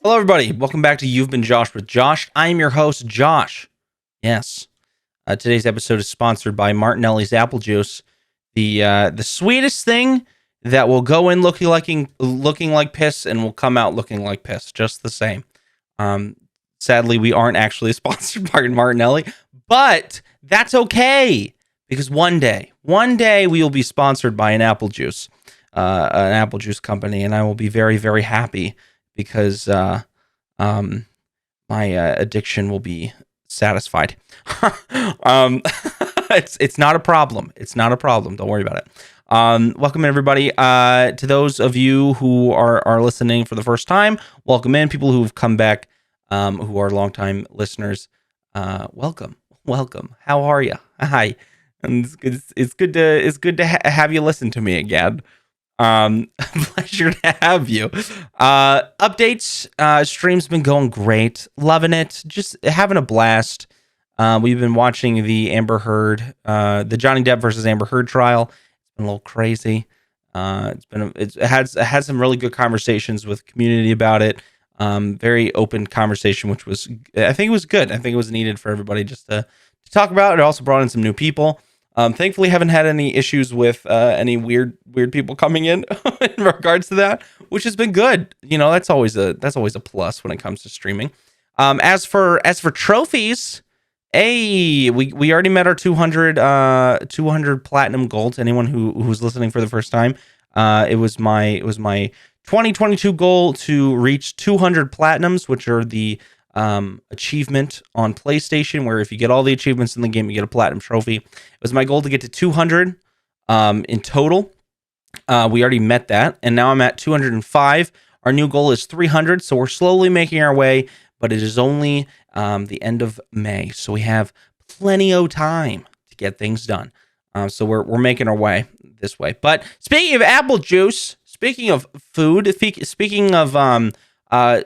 Hello, everybody. Welcome back to You've Been Josh with Josh. I am your host, Josh. Yes. Today's episode is sponsored by Martinelli's Apple Juice, the sweetest thing that will go in looking like piss and will come out looking like piss, just the same. Sadly, we aren't actually sponsored by Martinelli, but that's okay because one day we will be sponsored by an apple juice company, and I will be very, very happy because my addiction will be satisfied. It's not a problem. It's not a problem. Don't worry about it. Welcome everybody. To those of you who are listening for the first time, welcome in. People who've come back, who are longtime listeners, welcome. How are you? Hi. And it's good to have you listen to me again. Pleasure to have you. Updates. Stream's been going great. Loving it. Just having a blast. We've been watching the Amber Heard, the Johnny Depp versus Amber Heard trial. It's been a little crazy. It had some really good conversations with community about it. Very open conversation, which was, I think it was good. I think it was needed for everybody just to talk about. It also brought in some new people. Thankfully, haven't had any issues with any weird people coming in regards to that, which has been good. You know, that's always a plus when it comes to streaming. As for trophies, hey, we already met our 200 platinum goal. To anyone who's listening for the first time, it was my 2022 goal to reach 200 platinums, which are the achievement on PlayStation, where if you get all the achievements in the game, you get a platinum trophy. It was my goal to get to 200 in total. We already met that, and now I'm at 205. Our new goal is 300, so we're slowly making our way, but it is only the end of May, so we have plenty of time to get things done. So we're making our way this way. But speaking of apple juice, speaking of food, speaking of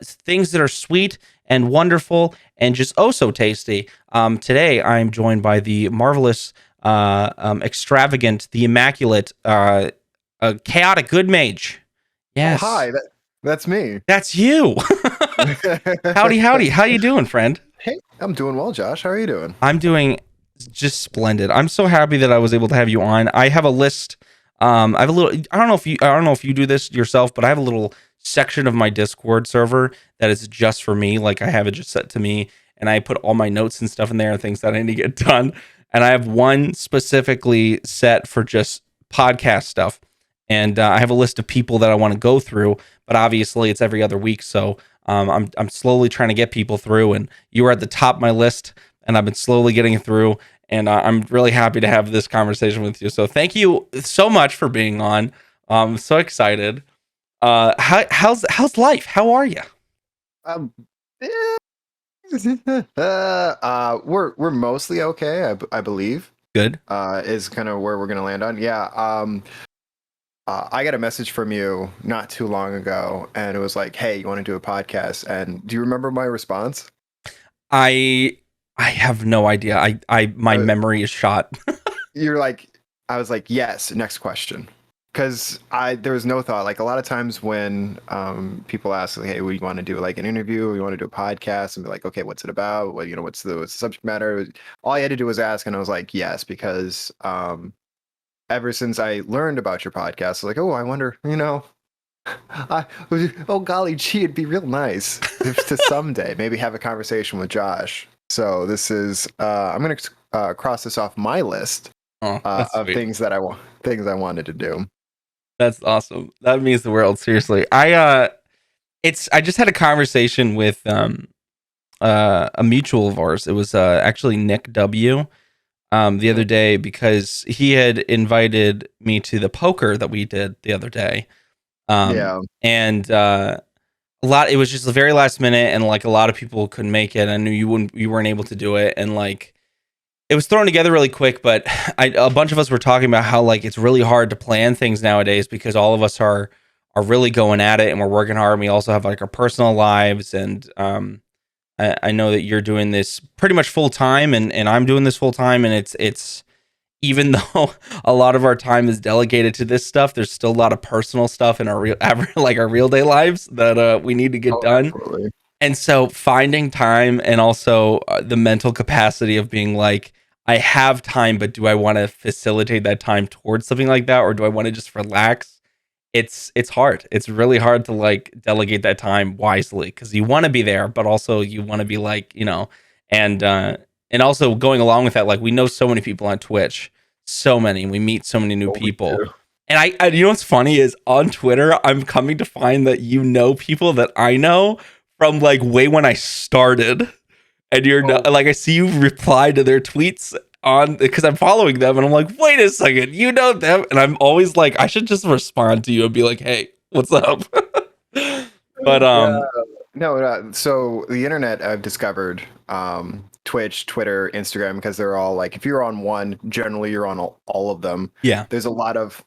things that are sweet and wonderful and just oh so tasty. Today I'm joined by the marvelous, extravagant, the immaculate, ChaoticGoodMage. Yes. Oh, hi, that's me. That's you. Howdy. How you doing, friend? Hey, I'm doing well, Josh. How are you doing? I'm doing just splendid. I'm so happy that I was able to have you on. I have a list. I have a little. I don't know if you do this yourself, but I have a little section of my Discord server that is just for me. Like, I have it just set to me, and I put all my notes and stuff in there and things that I need to get done. And I have one specifically set for just podcast stuff. And I have a list of people that I want to go through, but obviously it's every other week. So I'm slowly trying to get people through, and you were at the top of my list, and I've been slowly getting through, and I'm really happy to have this conversation with you. So thank you so much for being on. I'm so excited. How's life? How are you? We're mostly okay, I believe. Good. Is kind of where we're gonna land on. Yeah. I got a message from you not too long ago, and it was like, "Hey, you want to do a podcast?" And do you remember my response? I have no idea. My memory is shot. I was like, "Yes." Next question. Because there was no thought. Like, a lot of times when people ask, like, "Hey, we want to do like an interview, we want to do a podcast," and be like, "Okay, what's it about? What, what's the subject matter?" All I had to do was ask, and I was like, "Yes," because ever since I learned about your podcast, I was like, "Oh, I wonder, oh golly gee, it'd be real nice to someday maybe have a conversation with Josh." So this is I'm gonna cross this off my list of things that I wanted to do. That's awesome. That means the world. Seriously. I just had a conversation with a mutual of ours. It was actually Nick W. The other day, because he had invited me to the poker that we did the other day. And it was just the very last minute, and like a lot of people couldn't make it. I knew you weren't able to do it, and like it was thrown together really quick, but a bunch of us were talking about how like it's really hard to plan things nowadays because all of us are really going at it and we're working hard. And we also have like our personal lives, and I know that you're doing this pretty much full time, and I'm doing this full time, and it's even though a lot of our time is delegated to this stuff, there's still a lot of personal stuff in our real like our real day lives that we need to get Oh, done. absolutely. And so finding time and also the mental capacity of being like, I have time, but do I want to facilitate that time towards something like that, or do I want to just relax? It's hard. It's really hard to like delegate that time wisely because you want to be there, but also you want to be like, and and also going along with that, like we know so many people on Twitch, so many, we meet so many new What we people. do. And you know what's funny is on Twitter, I'm coming to find that you know people that I know from like way when I started. And you're Oh, not, like, I see you reply to their tweets on because I'm following them, and I'm like, wait a second, you know them, and I'm always like, I should just respond to you and be like, hey, what's up? But yeah. No, so the internet I've discovered, Twitch, Twitter, Instagram, because they're all like, if you're on one, generally you're on all of them. yeah, There's a lot of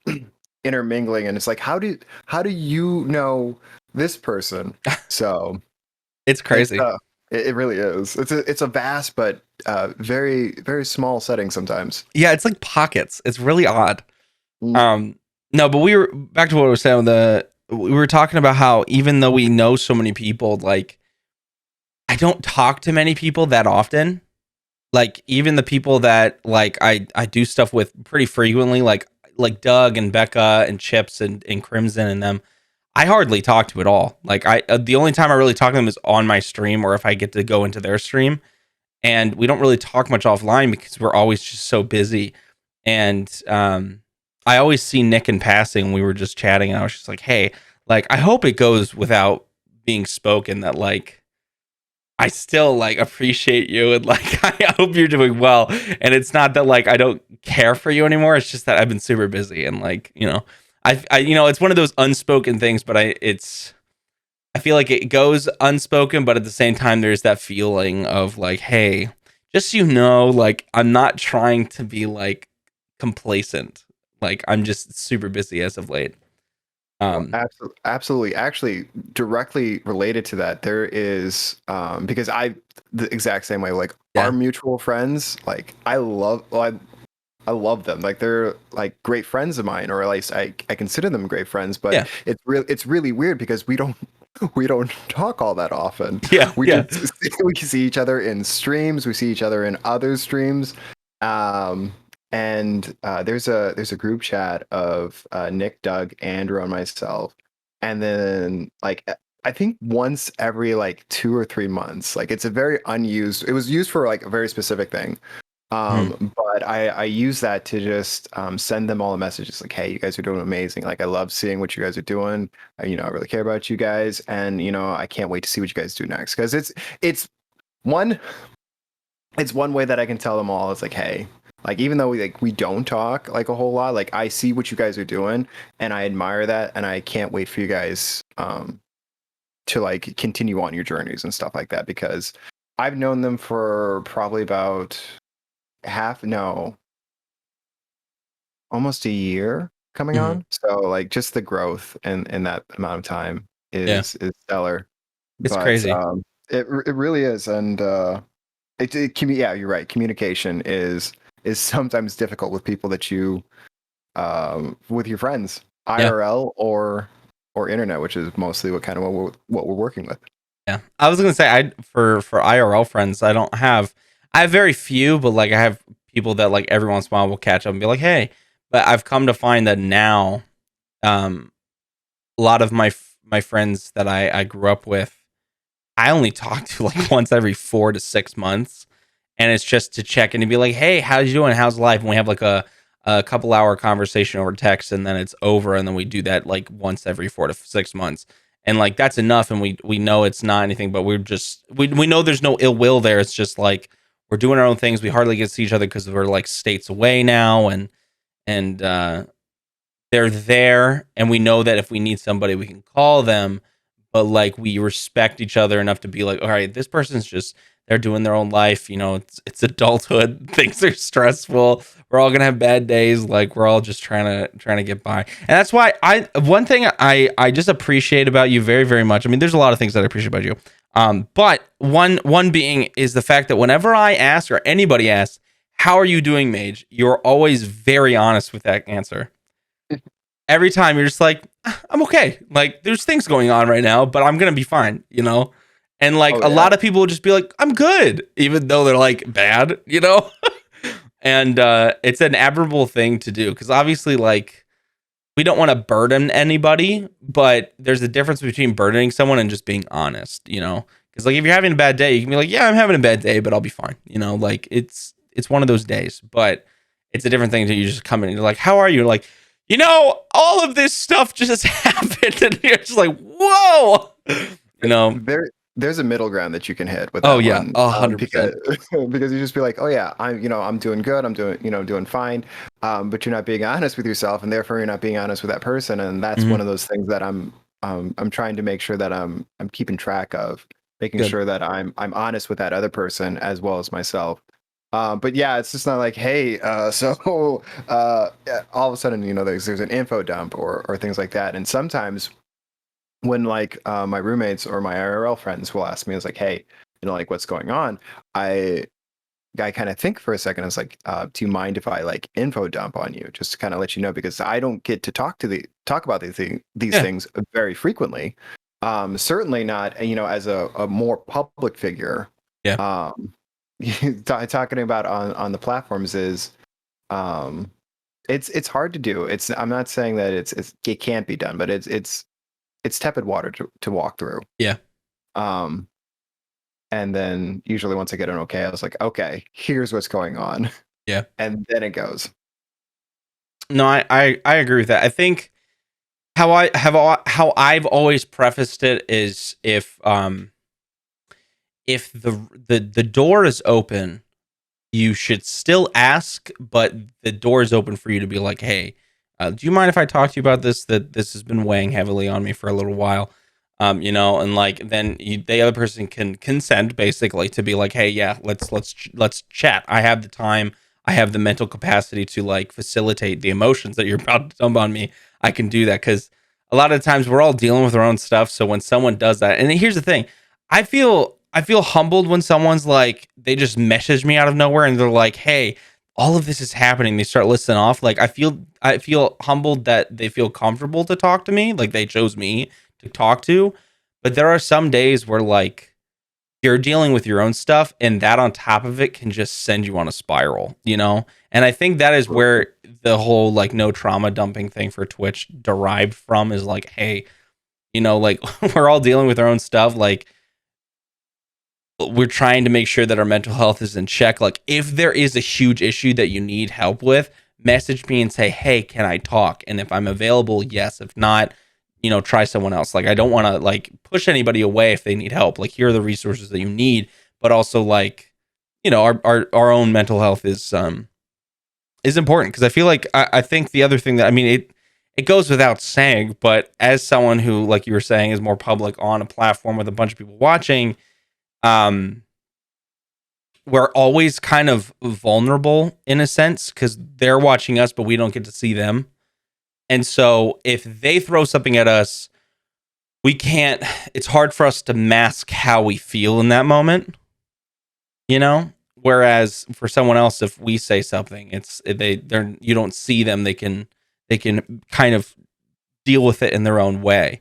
intermingling, and it's like, how do you know this person? So it's it's crazy. it really is. It's a vast but very very small setting sometimes. Yeah, it's like pockets. It's really odd. Mm. Um, no, but we were back to what we were saying. We were talking about how even though we know so many people, like I don't talk to many people that often. Like even the people that like I do stuff with pretty frequently, like Doug and Becca and Chips and Crimson and them, I hardly talk to at all. Like the only time I really talk to them is on my stream or if I get to go into their stream, and we don't really talk much offline because we're always just so busy. And I always see Nick in passing. We were just chatting, and I was just like, hey, like I hope it goes without being spoken that like I still like appreciate you and like I hope you're doing well. And it's not that like I don't care for you anymore. It's just that I've been super busy and like, I it's one of those unspoken things, but I feel like it goes unspoken, but at the same time there's that feeling of like, hey, just so you know, like I'm not trying to be like complacent. Like I'm just super busy as of late. Absolutely. Actually, directly related to that, there is because the exact same way. Like our Yeah. mutual friends, like I love them. Like they're like great friends of mine, or at least I consider them great friends. But Yeah. it's really weird because we don't talk all that often. Yeah. We Yeah. just we see each other in streams. We see each other in other streams. Um, and there's a group chat of Nick, Doug, Andrew, and myself, and then like I think once every like 2 or 3 months. Like it's a very unused. It was used for like a very specific thing. Mhm. But I use that to just send them all the messages like, hey, you guys are doing amazing. Like I love seeing what you guys are doing. I really care about you guys, and I can't wait to see what you guys do next because it's one it's one way that I can tell them all. It's like, hey, like even though we don't talk like a whole lot, like I see what you guys are doing, and I admire that, and I can't wait for you guys to like continue on your journeys and stuff like that because I've known them for probably about almost a year coming Mhm. on. So like just the growth in that amount of time Yeah. is stellar. It's But crazy. it really is, and yeah, you're right. Communication is sometimes difficult with people that you with your friends, Yeah. IRL or internet, which is mostly what we're working with. Yeah, I was gonna say I for IRL friends, I have very few, but like I have people that like every once in a while will catch up and be like, hey. But I've come to find that now, um, a lot of my friends that I grew up with, I only talk to like once every 4 to 6 months, and it's just to check in and be like, hey, how you doing? How's life? And we have like a couple hour conversation over text, and then it's over, and then we do that like once every 4 to 6 months, and like that's enough, and we know it's not anything, but we know there's no ill will there. It's just like we're doing our own things. We hardly get to see each other because we're like states away now, and they're there, and we know that if we need somebody, we can call them. But like we respect each other enough to be like, all right, this person's just they're doing their own life. It's adulthood. Things are stressful. We're all gonna have bad days. Like we're all just trying to get by. And that's why one thing I just appreciate about you very very much. I mean, there's a lot of things that I appreciate about you. But one being is the fact that whenever I ask or anybody asks, how are you doing, Mage? You're always very honest with that answer. Every time you're just like, I'm okay. Like, there's things going on right now, but I'm gonna be fine, you know? And like Oh a yeah. lot of people will just be like, I'm good, even though they're like bad, you know? And it's an admirable thing to do because obviously, like, we don't want to burden anybody, but there's a difference between burdening someone and just being honest, you know? Because like if you're having a bad day, you can be like, yeah, I'm having a bad day, but I'll be fine. You know, like it's one of those days. But it's a different thing to you just come in and you're like, how are you? Like, you know, all of this stuff just happened, and you're just like, whoa, you know. There's a middle ground that you can hit with Oh that yeah, one, 100%. because you just be like, oh yeah, I'm doing good, I'm doing fine, but you're not being honest with yourself, and therefore you're not being honest with that person, and that's Mm-hmm. one of those things that I'm trying to make sure that I'm keeping track of, making Good. sure that I'm honest with that other person as well as myself. But yeah, it's just not like, hey, so all of a sudden, there's an info dump or things like that, and sometimes when like my roommates or my IRL friends will ask me, it's like, hey, like what's going on? I kind of think for a second. I was like, do you mind if I like info dump on you, just to kind of let you know, because I don't get to talk about these Yeah. things very frequently. Certainly not, as a more public figure. Yeah. Um, talking about on the platforms is um, it's hard to do. I'm not saying that it can't be done, but it's tepid water to walk through. Yeah. Um, and then usually once I get an okay, I was like, okay, here's what's going on. Yeah. And then it goes. No, I agree with that. I think how I've always prefaced it is if the door is open, you should still ask, but the door is open for you to be like, hey, do you mind if I talk to you about this? That this has been weighing heavily on me for a little while. And like then the other person can consent basically to be like, hey, yeah, let's chat. I have the time, I have the mental capacity to like facilitate the emotions that you're about to dump on me. I can do that because a lot of times we're all dealing with our own stuff. So when someone does that, and here's the thing, I feel humbled when someone's like they just message me out of nowhere and they're like, "Hey, all of this is happening." They start listing off. Like I feel humbled that they feel comfortable to talk to me, like they chose me to talk to. But there are some days where like you're dealing with your own stuff and that on top of it can just send you on a spiral, you know? And I think that is where the whole like no trauma dumping thing for Twitch derived from is like, hey, like we're all dealing with our own stuff, like we're trying to make sure that our mental health is in check. Like if there is a huge issue that you need help with, message me and say, hey, can I talk? And if I'm available, yes. If not, try someone else. Like I don't want to like push anybody away if they need help. Like here are the resources that you need, but also like, our own mental health is important. Cause I feel like I think the other thing that, I mean, it goes without saying, but as someone who, like you were saying, is more public on a platform with a bunch of people watching, um we're always kind of vulnerable in a sense because they're watching us but we don't get to see them, and so if they throw something at us, we can't it's hard for us to mask how we feel in that moment, whereas for someone else, if we say something, they're you don't see them, they can kind of deal with it in their own way.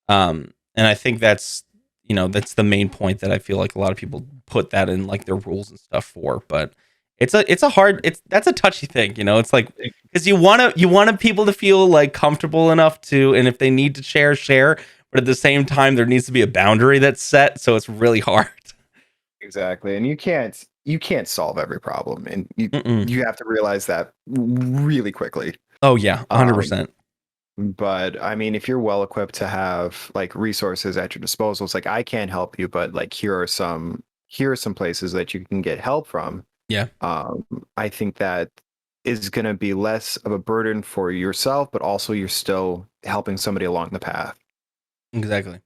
And I think that's the main point that I feel like a lot of people put that in like their rules and stuff for. But that's a touchy thing, It's like because you want people to feel like comfortable enough to, and if they need to share, but at the same time there needs to be a boundary that's set, so it's really hard. Exactly. And you can't solve every problem. And you Mm-mm. you have to realize that really quickly. Oh yeah, Um, 100%. but I mean, if you're well equipped to have like resources at your disposal, it's like I can't help you, but like here are some places that you can get help from. Yeah, I think that is going to be less of a burden for yourself, but also you're still helping somebody along the path. exactly.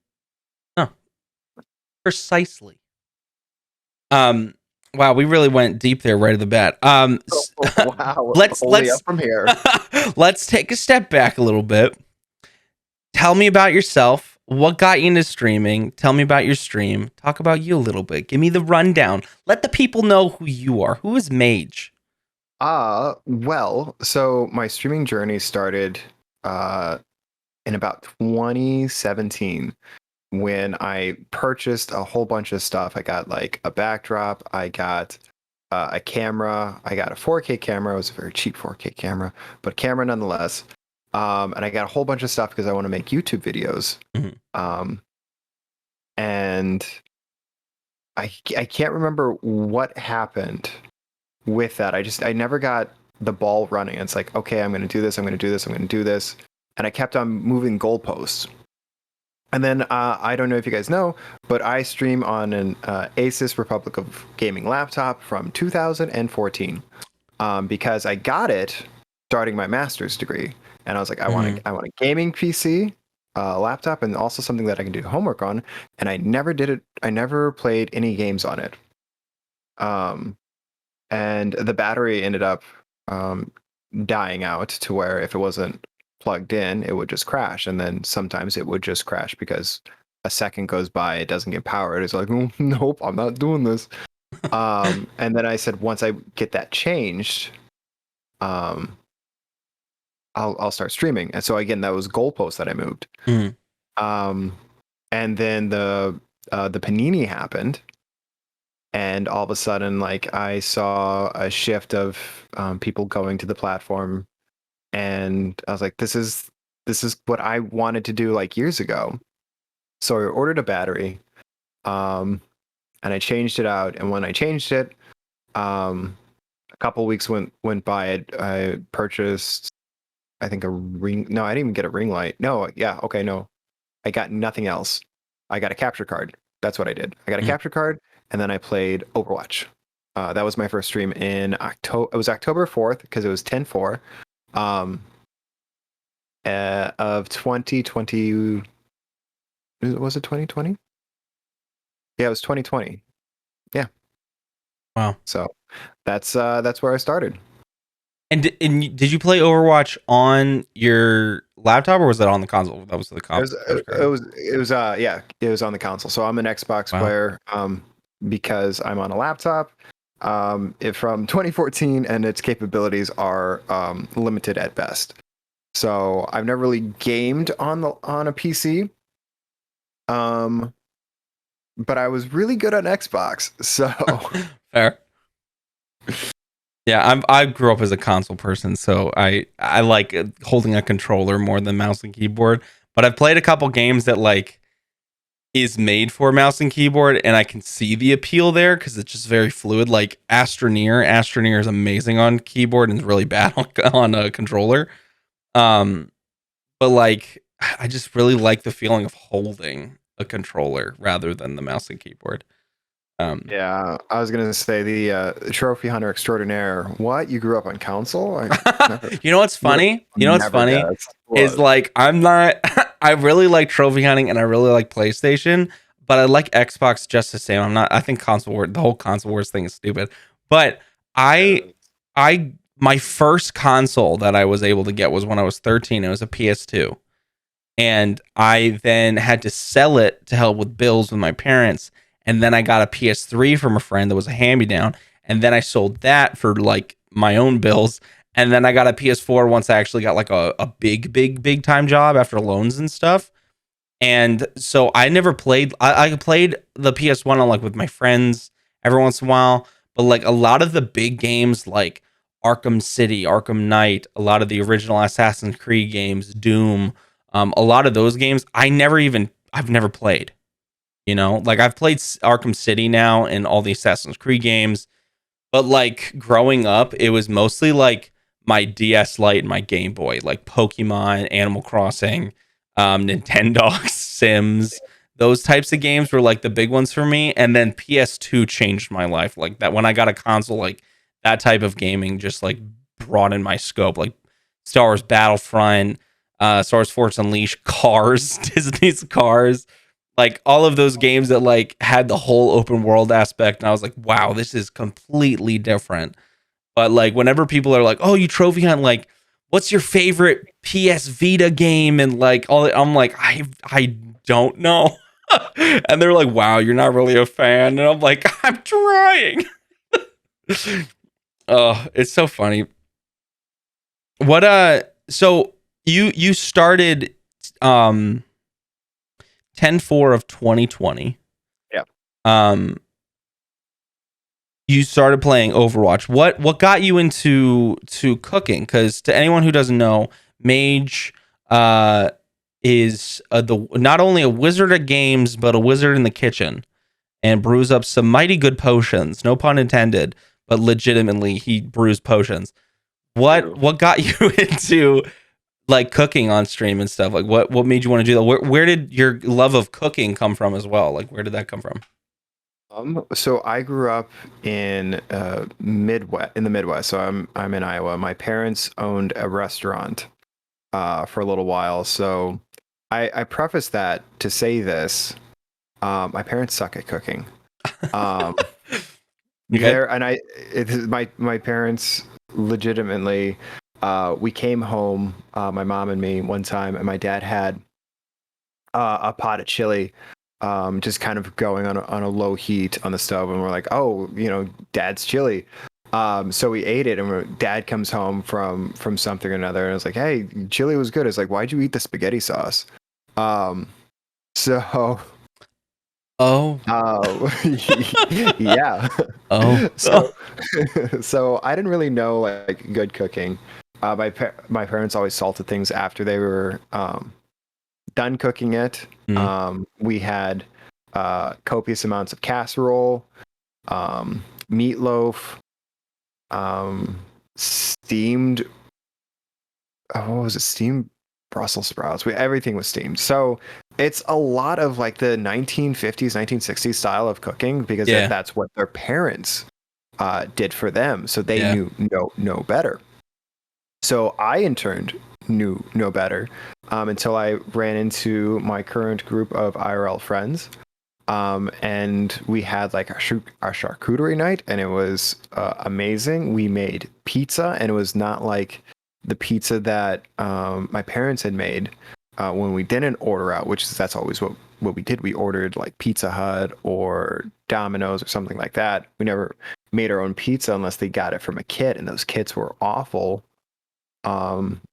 No, precisely. Um, wow, we really went deep there right at the bat. Oh, wow, let's only let's up from here. let's take a step back a little bit. Tell me about yourself. What got you into streaming? Tell me about your stream. Talk about you a little bit. Give me the rundown. Let the people know who you are. Who is Mage? Well, so my streaming journey started uh in about 2017 when I purchased a whole bunch of stuff. I got like a backdrop, I got a camera, I got a 4K camera. It was a very cheap 4K camera, but camera nonetheless. And I got a whole bunch of stuff because I want to make YouTube videos. Mhm. Um, and I can't remember what happened with that. I never got the ball running. It's like, okay, I'm going to do this. I'm going to do this. I'm going to do this. And I kept on moving goalposts. And then I don't know if you guys know, but I stream on an Asus Republic of Gaming laptop from 2014 because I got it starting my master's degree, and I was like, Mhm. I want a gaming PC, laptop, and also something that I can do homework on. And I never did it. I never played any games on it. Um, and the battery ended up um, dying out to where if it wasn't plugged in, it would just crash. And then sometimes it would just crash because a second goes by, it doesn't get powered. It's like, oh, nope, I'm not doing this. And then I said, once I get that changed, um, I'll start streaming. And so again, that was goalpost that I moved. Mhm. Um, and then the Panini happened, and all of a sudden, like I saw a shift of people going to the platform, and I was like, this is what I wanted to do like years ago. So I ordered a battery, um, and I changed it out. And when I changed it, a couple weeks went by. I purchased, I think, a ring. No, I didn't even get a ring light. No, yeah, okay, no, I got nothing else. I got a capture card. That's what I did. I got a Mhm. capture card, and then I played Overwatch. That was my first stream in October. It was October 4th because it was 10/4 um, of 2020. Was it 2020? Yeah, it was 2020. Yeah. Wow. So that's where I started. And did you play Overwatch on your laptop or was that on the console? That was the It was capture it card. was it was yeah, it was on the console. So I'm an Xbox Wow. player because I'm on a laptop. From 2014, and its capabilities are limited at best. So I've never really gamed on a PC. Um, but I was really good on Xbox. So Fair. Yeah, I grew up as a console person, so I like holding a controller more than mouse and keyboard. But I've played a couple games that like is made for mouse and keyboard, and I can see the appeal there because it's just very fluid. Like Astroneer, Astroneer is amazing on keyboard and is really bad on a controller. Um, but like I just really like the feeling of holding a controller rather than the mouse and keyboard. Um, yeah, I was gonna say the trophy hunter extraordinaire. What, you grew up on console? I never you know what's would have funny? You know what's never funny guessed. is What? like I'm not. I really like trophy hunting and I really like PlayStation, but I like Xbox just the same. I'm not. I think the whole console wars thing is stupid. But I, Yeah. I, my first console that I was able to get was when I was 13. It was a PS2, and I then had to sell it to help with bills with my parents. And then I got a PS3 from a friend that was a hand me down, and then I sold that for like my own bills. And then I got a PS4 once I actually got like a big time job after loans and stuff. And so I never played. I played the PS1 on like with my friends every once in a while, but like a lot of the big games like Arkham City, Arkham Knight, a lot of the original Assassin's Creed games, Doom, a lot of those games I've never played. You know, like I've played Arkham City now and all the Assassin's Creed games, but like growing up, it was mostly like my DS Lite and my Game Boy, like Pokemon, Animal Crossing, Nintendo, Sims. Those types of games were like the big ones for me. And then PS2 changed my life. Like that when I got a console, like that type of gaming just like broadened my scope. Like Star Wars Battlefront, Star Wars Force Unleashed, Cars, Disney's Cars, like all of those games that like had the whole open world aspect, and I was like, wow, this is completely different. But like whenever people are like, oh, you trophy hunt, like what's your favorite PS Vita game, and like all that, I'm like, I don't know. And they're like, wow, you're not really a fan, and I'm like, I'm trying. Oh, it's so funny. What so you started um 10/4 of 2020. Yeah. You started playing Overwatch. What got you into cooking? Because to anyone who doesn't know, Mage is not only a wizard at games, but a wizard in the kitchen, and brews up some mighty good potions. No pun intended, but legitimately he brews potions. True. What got you into like cooking on stream and stuff? Like what made you want to do that? Where did your love of cooking come from as well? Like where did that come from? So I grew up in the Midwest. So I'm in Iowa. My parents owned a restaurant for a little while. So I preface that to say this. My parents suck at cooking. Um, Okay. there and I it, my parents legitimately we came home, my mom and me, one time, and my dad had a pot of chili, just kind of going on a low heat on the stove, and we're like, oh, dad's chili. So we ate it, and dad comes home from something or another, and I was like, hey, chili was good. It's like, why'd you eat the spaghetti sauce? um so Oh. yeah. Oh. So so I didn't really know like good cooking. My parents always salted things after they were done cooking it. Mm. We had copious amounts of casserole, meatloaf, steamed. Oh, what was it? Steamed Brussels sprouts. Everything was steamed. So it's a lot of like the 1950s, 1960s style of cooking because Yeah. that's what their parents did for them. So they Yeah. knew no better. So I in turn knew no better until I ran into my current group of IRL friends. And we had like our charcuterie night, and it was amazing. We made pizza, and it was not like the pizza that my parents had made when we didn't order out, that's always what we did. We ordered like Pizza Hut or Domino's or something like that. We never made our own pizza unless they got it from a kit, and those kits were awful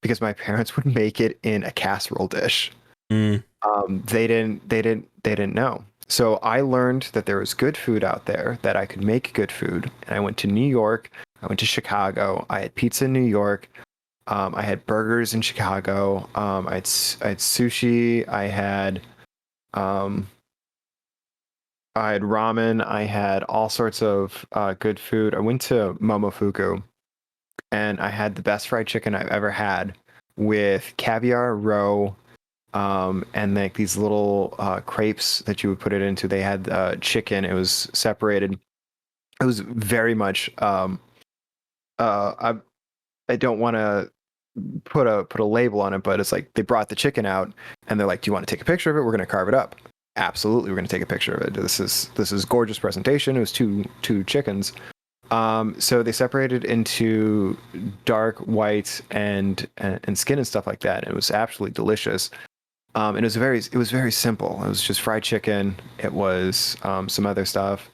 because my parents would make it in a casserole dish. Mm. They didn't know. So I learned that there was good food out there, that I could make good food. And I went to New York. I went to Chicago. I had pizza in New York. I had burgers in Chicago. I had sushi. Um, I had ramen. I had all sorts of good food. I went to Momofuku, and I had the best fried chicken I've ever had with caviar roe, and like these little crepes that you would put it into. They had chicken. It was separated. It was very much. I don't want to put a label on it, but it's like they brought the chicken out, and they're like, "Do you want to take a picture of it? We're going to carve it up." Absolutely, we're going to take a picture of it. This is gorgeous presentation. It was two chickens. So they separated into dark white and skin and stuff like that. And it was absolutely delicious. And it was very simple. It was just fried chicken. It was some other stuff.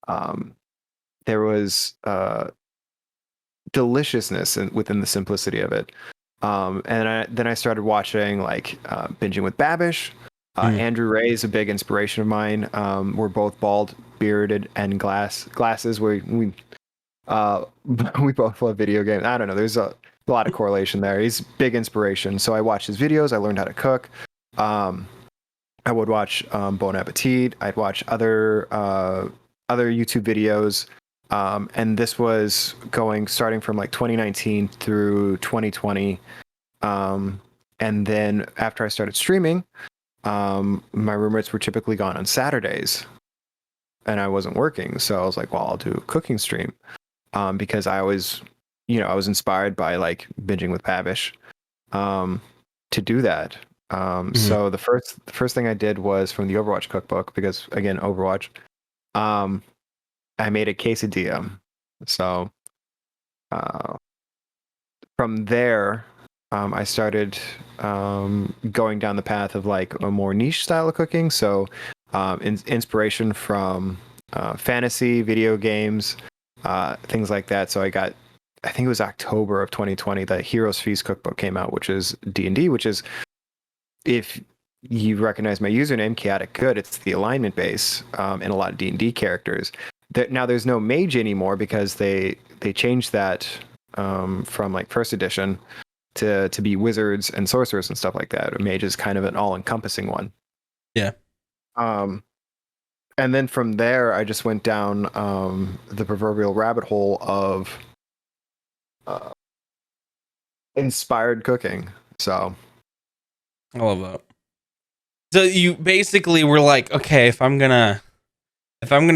Um, there was deliciousness within the simplicity of it. And then I started watching like Binging with Babish. Mm. Andrew Ray is a big inspiration of mine. We're both bald, bearded, and glasses. Uh, we both love video games. I don't know. There's a lot of correlation there. He's big inspiration. So I watched his videos. I learned how to cook. Um, I would watch Bon Appetit. I'd watch other YouTube videos. And this was starting from like 2019 through 2020. And then after I started streaming, my roommates were typically gone on Saturdays, and I wasn't working. So I was like, well, I'll do a cooking stream. Because I was inspired by like Binging with Babish to do that. Mm. So the first thing I did was from the Overwatch cookbook, because again, Overwatch. I made a quesadilla. So uh, from there, I started going down the path of like a more niche style of cooking. So inspiration from fantasy video games, things like that. So I got I think it was October of 2020 that Heroes Feast cookbook came out, which is D&D, which is, if you recognize my username, Chaotic Good, it's the alignment base in a lot of D&D characters. Now there's no mage anymore because they changed that from like first edition to be wizards and sorcerers and stuff like that. A mage is kind of an all-encompassing one. Yeah. And then from there, I just went down the proverbial rabbit hole of inspired cooking. So I love that. So you basically were like, okay, if I'm gonna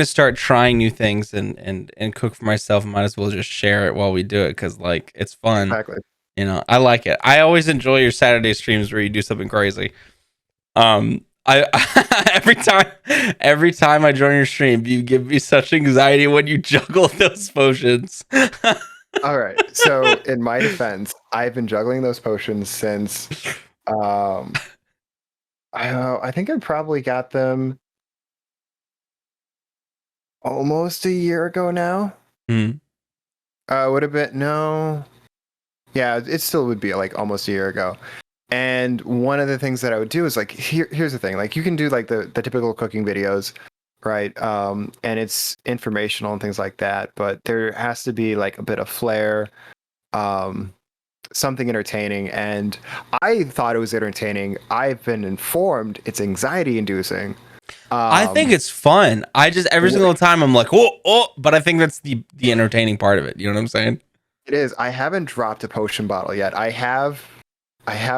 start trying new things and cook for myself, I might as well just share it while we do it, because like it's fun. exactly. You know, I like it. I always enjoy your Saturday streams where you do something crazy. I every time I join your stream, you give me such anxiety when you juggle those potions. All right. So in my defense, I've been juggling those potions since I think I probably got them almost a year ago now. Mm. Would have been no. Yeah, it still would be like almost a year ago. And one of the things that I would do is like here's the thing. Like you can do like the typical cooking videos, right? And it's informational and things like that, but there has to be like a bit of flair, something entertaining. And I thought it was entertaining. I've been informed it's anxiety inducing. I think it's fun. I just every single time I'm like, oh, but I think that's the entertaining part of it. You know what I'm saying? It is. I haven't dropped a potion bottle yet. I have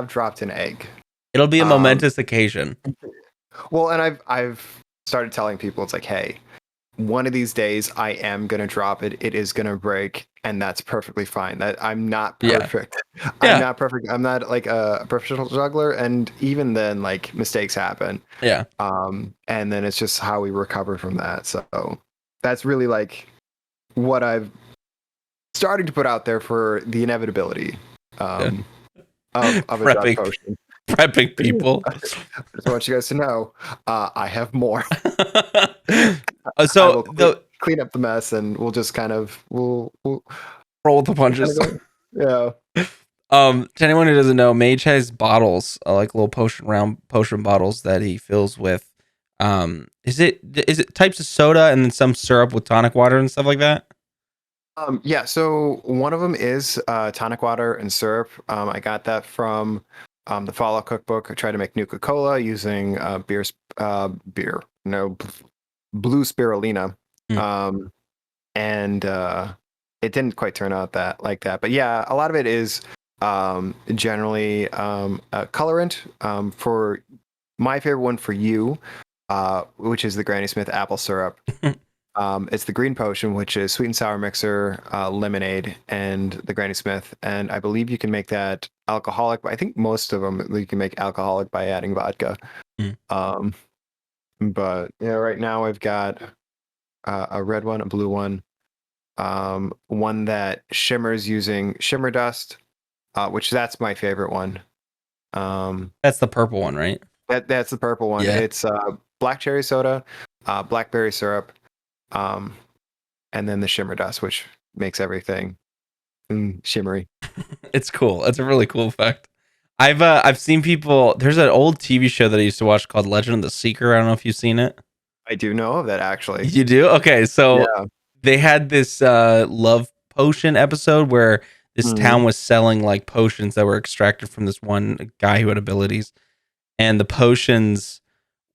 dropped an egg. It'll be a momentous occasion. Well, and I've started telling people, it's like, hey, one of these days I am gonna drop it. It is gonna break, and that's perfectly fine. That I'm not perfect. Yeah. I'm not perfect. I'm not like a professional juggler, and even then, like mistakes happen. Yeah. And then it's just how we recover from that. So that's really like what I've starting to put out there for the inevitability of a drug potion. Prepping people. I just want you guys to know, I have more. So clean up the mess, and we'll just kind of we'll roll with the punches. Yeah. To anyone who doesn't know, Mage has bottles, like little potion bottles that he fills with. Is it types of soda and then some syrup with tonic water and stuff like that? Yeah. So one of them is tonic water and syrup. I got that from the Fallout cookbook. I tried to make Nuka-Cola using blue spirulina. And it didn't quite turn out like that. But yeah, a lot of it is generally a colorant. For my favorite one for you, which is the Granny Smith apple syrup. It's the green potion, which is sweet and sour mixer, lemonade, and the Granny Smith. And I believe you can make that alcoholic. I think most of them you can make alcoholic by adding vodka. But yeah, right now I've got a red one, a blue one, one that shimmers using shimmer dust, which that's my favorite one. That's the purple one, right? That's the purple one. Yeah. It's black cherry soda, blackberry syrup, and then the shimmer dust, which makes everything shimmery. It's cool. It's a really cool effect. I've seen people. There's an old TV show that I used to watch called Legend of the Seeker. I don't know if you've seen it. I do know of that, actually. You do? Okay, so they had this love potion episode where this town was selling like potions that were extracted from this one guy who had abilities, and the potions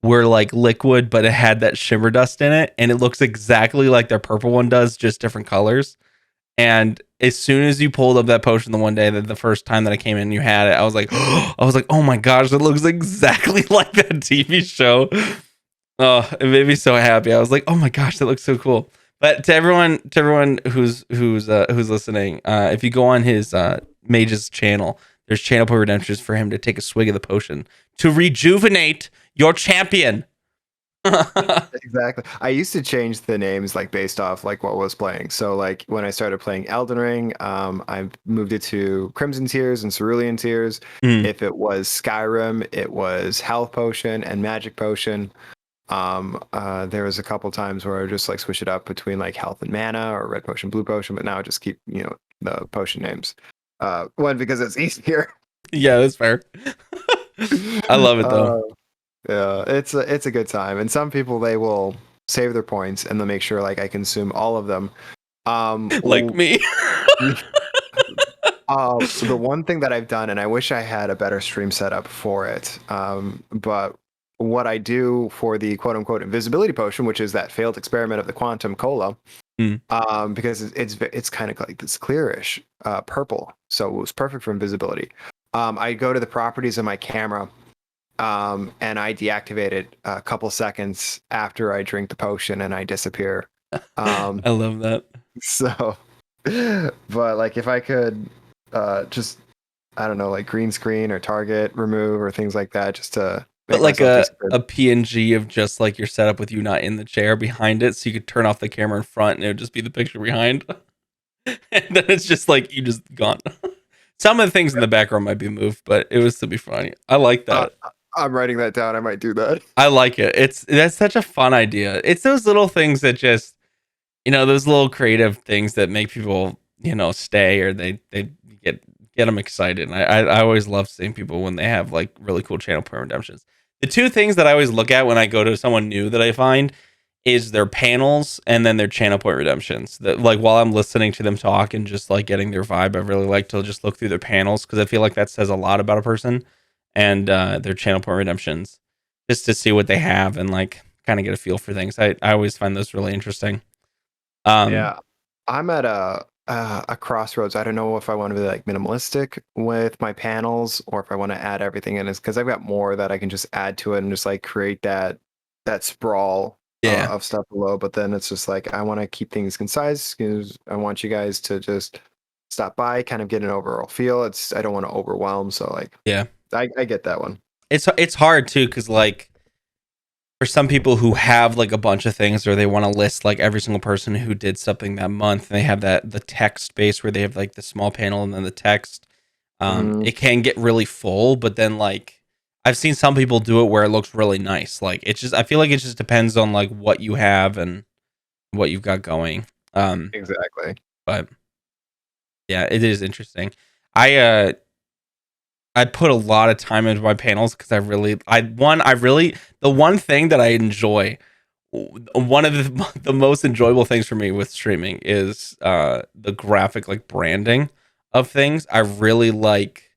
were like liquid, but it had that shimmer dust in it, and it looks exactly like their purple one does, just different colors. And as soon as you pulled up that potion the one day, that the first time that I came in, you had it, I was like, oh my gosh, it looks exactly like that TV show. Oh, it made me so happy. I was like, oh my gosh, that looks so cool. But to everyone who's listening, if you go on his Mage's channel, there's channel point redemptions for him to take a swig of the potion to rejuvenate your champion. Exactly. I used to change the names like based off like what was playing. So like when I started playing Elden Ring, I moved it to Crimson Tears and Cerulean Tears. If it was Skyrim, it was Health Potion and Magic Potion. There was a couple times where I just like switch it up between like health and mana or red potion, blue potion, but now I just keep, the potion names. One, because it's easier. Yeah, that's fair. I love it though. uh, yeah, it's a good time. And some people, they will save their points and they'll make sure like I consume all of them. Like me. The one thing that I've done, and I wish I had a better stream setup for it, but what I do for the quote unquote invisibility potion, which is that failed experiment of the quantum cola, Hmm. because it's kind of like this clearish purple, so it was perfect for invisibility. I go to the properties of my camera, and I deactivate it a couple seconds after I drink the potion, and I disappear. I love that. So, but like if I could just, I don't know, like green screen or target remove or things like that, just to But make like myself a disappear. PNG of just like your setup with you not in the chair behind it, so you could turn off the camera in front and it would just be the picture behind. And then it's just like you just gone. Some of the things in the background might be moved, but it was to be funny. I like Uh, that. I'm writing that down. I might do that. I like it. That's such a fun idea. It's those little things that just those little creative things that make people stay, or they get get them excited. And I always love seeing people when they have like really cool channel point redemptions. The two things that I always look at when I go to someone new that I find is their panels and then their channel point redemptions. That, like, while I'm listening to them talk and just like getting their vibe, I really like to just look through their panels because I feel like that says a lot about a person, and their channel point redemptions, just to see what they have and like kind of get a feel for things. I always find those really interesting. Um, Yeah, I'm at a crossroads. I don't know if I want to be like minimalistic with my panels or if I want to add everything in. Is because I've got more that I can just add to it and just like create that sprawl yeah, of stuff below. But then it's just like I want to keep things concise because I want you guys to just stop by, kind of get an overall feel. I don't want to overwhelm. So like yeah. I get that one. It's hard too because like for some people who have like a bunch of things or they want to list like every single person who did something that month, and they have that the text space where they have like the small panel and then the text. Mm, It can get really full, but then like I've seen some people do it where it looks really nice. Like it's just I feel like it just depends on like what you have and what you've got going. exactly. But yeah, it is interesting. I put a lot of time into my panels because I really the one thing that I enjoy, one of the most enjoyable things for me with streaming is the graphic like branding of things. I really like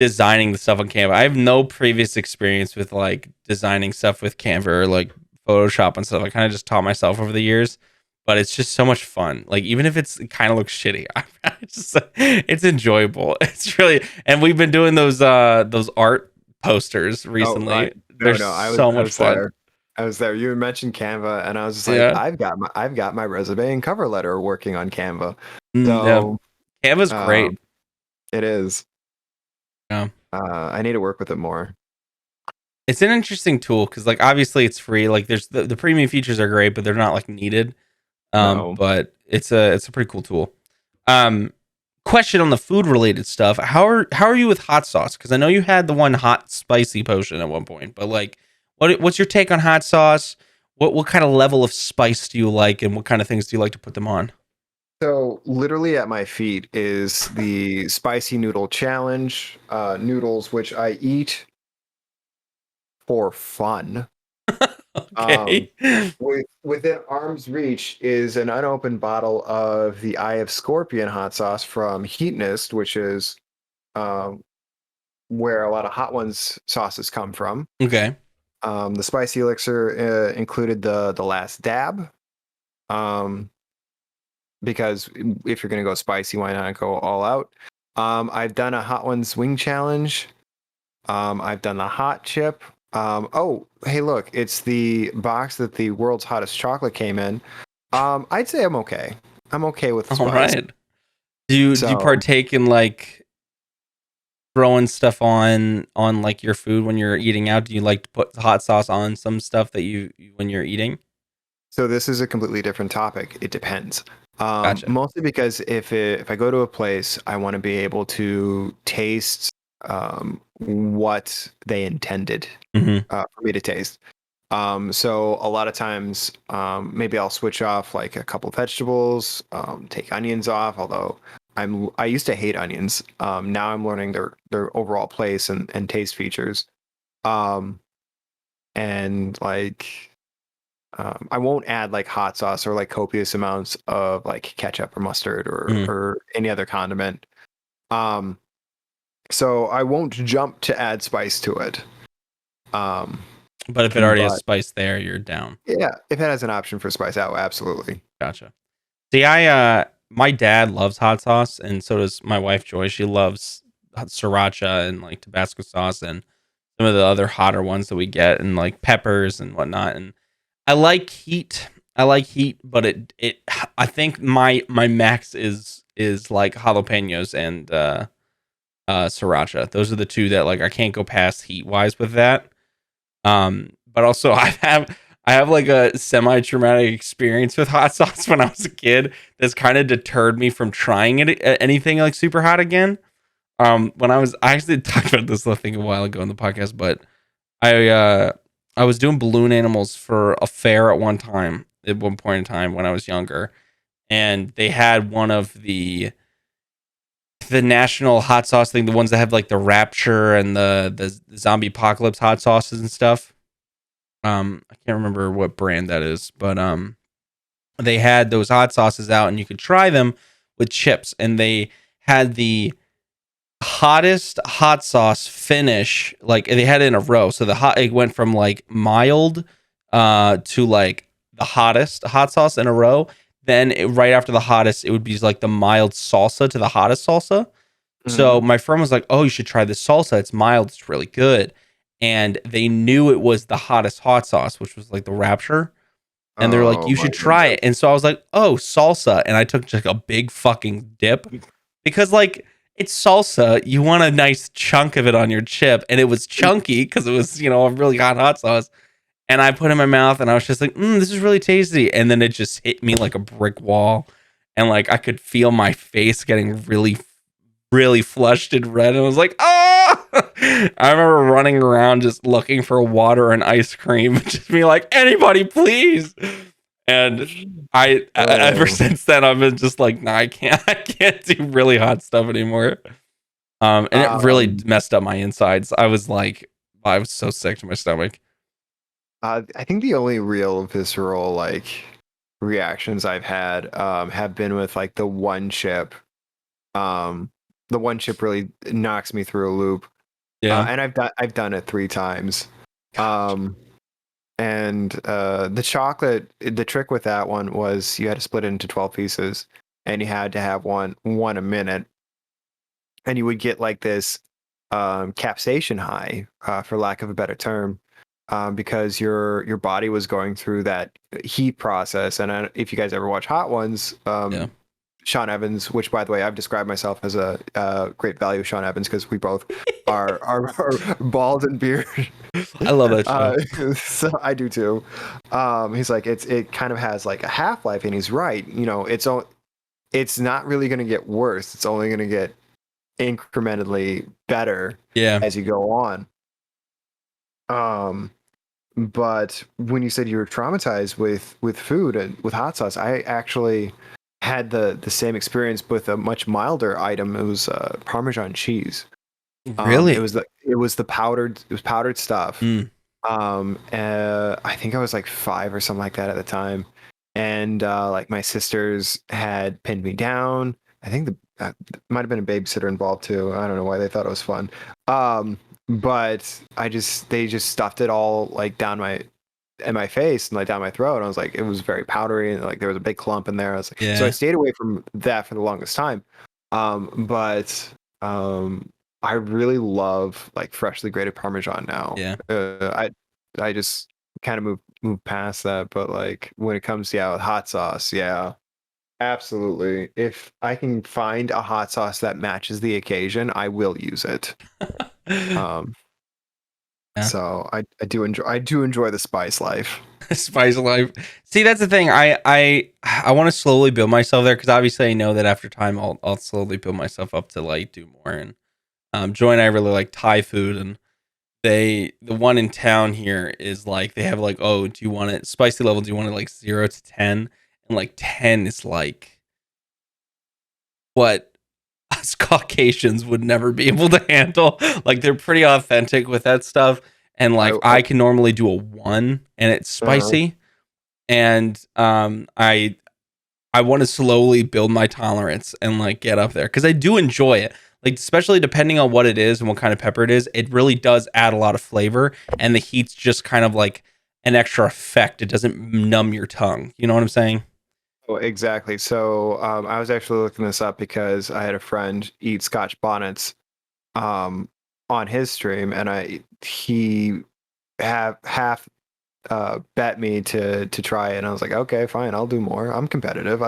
designing the stuff on Canva. I have no previous experience with like designing stuff with Canva or like Photoshop and stuff. I kind of just taught myself over the years, but it's just so much fun. Like even if it kind of looks shitty, it's enjoyable. It's really, and we've been doing those art posters Oh, recently. They're no, so I much was fun. there. I was there. You mentioned Canva, and I was just like, Yeah. I've got my resume and cover letter working on Canva. Yeah. So, Canva's um, great. it is. Yeah. I need to work with it more. It's an interesting tool because like obviously it's free. Like there's the premium features are great, but they're not like needed. No. But it's a pretty cool tool. Um, Question on the food related stuff. How are you with hot sauce? Because I know you had the one hot spicy potion at one point, but like, what's your take on hot sauce? What kind of level of spice do you like, and what kind of things do you like to put them on? So, literally at my feet is the spicy noodle challenge noodles, which I eat for fun. Um, Okay. within arm's reach is an unopened bottle of the Eye of Scorpion hot sauce from Heatnist, which is um, where a lot of hot ones sauces come from. Okay. The spicy elixir included the last dab, um, because if you're gonna go spicy, why not go all out? I've done a hot ones wing challenge. I've done the hot chip. Oh, hey, look, it's the box that the world's hottest chocolate came in. I'd say I'm okay. I'm okay with All spice. right. Do you So partake in like throwing stuff on like your food when you're eating out? Do you like to put hot sauce on some stuff that when you're eating? So this is a completely different topic. It depends. Gotcha. Mostly because if I go to a place, I want to be able to taste what they intended Hmm. for me to taste. So a lot of times, maybe I'll switch off like a couple vegetables, take onions off, although I used to hate onions. Now I'm learning their overall place and taste features. Um, and like I won't add like hot sauce or like copious amounts of like ketchup or mustard Mm. or any other condiment. Um, so I won't jump to add spice to it. Um, But if it already has but spice there, you're down. yeah, if it has an option for spice, oh, absolutely. Gotcha. See, my dad loves hot sauce, and so does my wife Joy. She loves sriracha and like Tabasco sauce and some of the other hotter ones that we get, and like peppers and whatnot. And I like heat. I like heat, but it I think my max is like jalapenos and sriracha. Those are the two that like I can't go past heat wise with that. But also I have like a semi-traumatic experience with hot sauce when I was a kid that's kind of deterred me from trying anything like super hot again. When I actually talked about this I think a while ago in the podcast, but I was doing balloon animals for a fair at one point in time when I was younger, and they had one of the national hot sauce thing, the ones that have like the Rapture and the zombie apocalypse hot sauces and stuff. I can't remember what brand that is, but they had those hot sauces out and you could try them with chips, and they had the hottest hot sauce finish, like they had it in a row. So it went from like mild to like the hottest hot sauce in a row. Then right after the hottest, it would be like the mild salsa to the hottest salsa. So Mhm. my friend was like, "Oh, you should try this salsa. It's mild. It's really good." And they knew it was the hottest hot sauce, which was like the Rapture. And they're like, Oh "You my should try it." goodness. And so I was like, "Oh, salsa." And I took just like a big fucking dip because like it's salsa. You want a nice chunk of it on your chip, and it was chunky because it was a really hot sauce. And I put it in my mouth, and I was just like, "This is really tasty." And then it just hit me like a brick wall, and like I could feel my face getting really really flushed and red, and I was like, "Oh!" I remember running around just looking for water and ice cream, just being like, "Anybody, please!" And ever Oh. since then, I've been just like, "Nah, I can't, I can't do really hot stuff anymore." And it really Um, messed up my insides. I was so sick to my stomach. I think the only real visceral like reactions I've had have been with like the one chip. Um, the one chip really knocks me through a loop. Yeah. And I've done it 3 times. Gosh. Um, and the chocolate, the trick with that one was you had to split it into 12 pieces, and you had to have one a minute, and you would get like this capsation high, for lack of a better term, because your body was going through that heat process. And if you guys ever watch Hot Ones, Yeah. Sean Evans, which by the way I've described myself as a great value Sean Evans because we both are bald and beard. I love that show. So I do too. He's like it kind of has like a half life, and he's right. It's not really going to get worse. It's only going to get incrementally better Yeah. as you go on. Um, but when you said you were traumatized with food and with hot sauce, I actually had the same experience with a much milder item. It was Parmesan cheese. Really? It was powdered stuff. Mm. I think I was like 5 or something like that at the time, and like my sisters had pinned me down. I think the might have been a babysitter involved too. I don't know why they thought it was fun. But they just stuffed it all like down my face and like down my throat. And I was like, it was very powdery and like there was a big clump in there. I was like, so I Yeah. stayed away from that for the longest time. But I really love like freshly grated Parmesan now. Yeah. I just kind of move past that, but like when it comes to with hot sauce, yeah, absolutely. If I can find a hot sauce that matches the occasion, I will use it. Um, Yeah. so I do enjoy the spice life. Spice life. See, that's the thing. I want to slowly build myself there because obviously I know that after time I'll slowly build myself up to like do more. And Joy and I really like Thai food, and the one in town here is like they have like, oh, do you want it spicy level? Do you want it like 0 to 10? And like 10 is like what us Caucasians would never be able to handle. Like they're pretty authentic with that stuff. And like I I can normally do a 1 and it's uh, spicy. And I want to slowly build my tolerance and like get up there because I do enjoy it. Like especially depending on what it is and what kind of pepper it is, it really does add a lot of flavor, and the heat's just kind of like an extra effect. It doesn't numb your tongue. You know what I'm saying? oh, exactly. So I was actually looking this up because I had a friend eat Scotch bonnets um, on his stream, and he have half bet me to try it, and I was like, okay, fine, I'll do more. I'm competitive.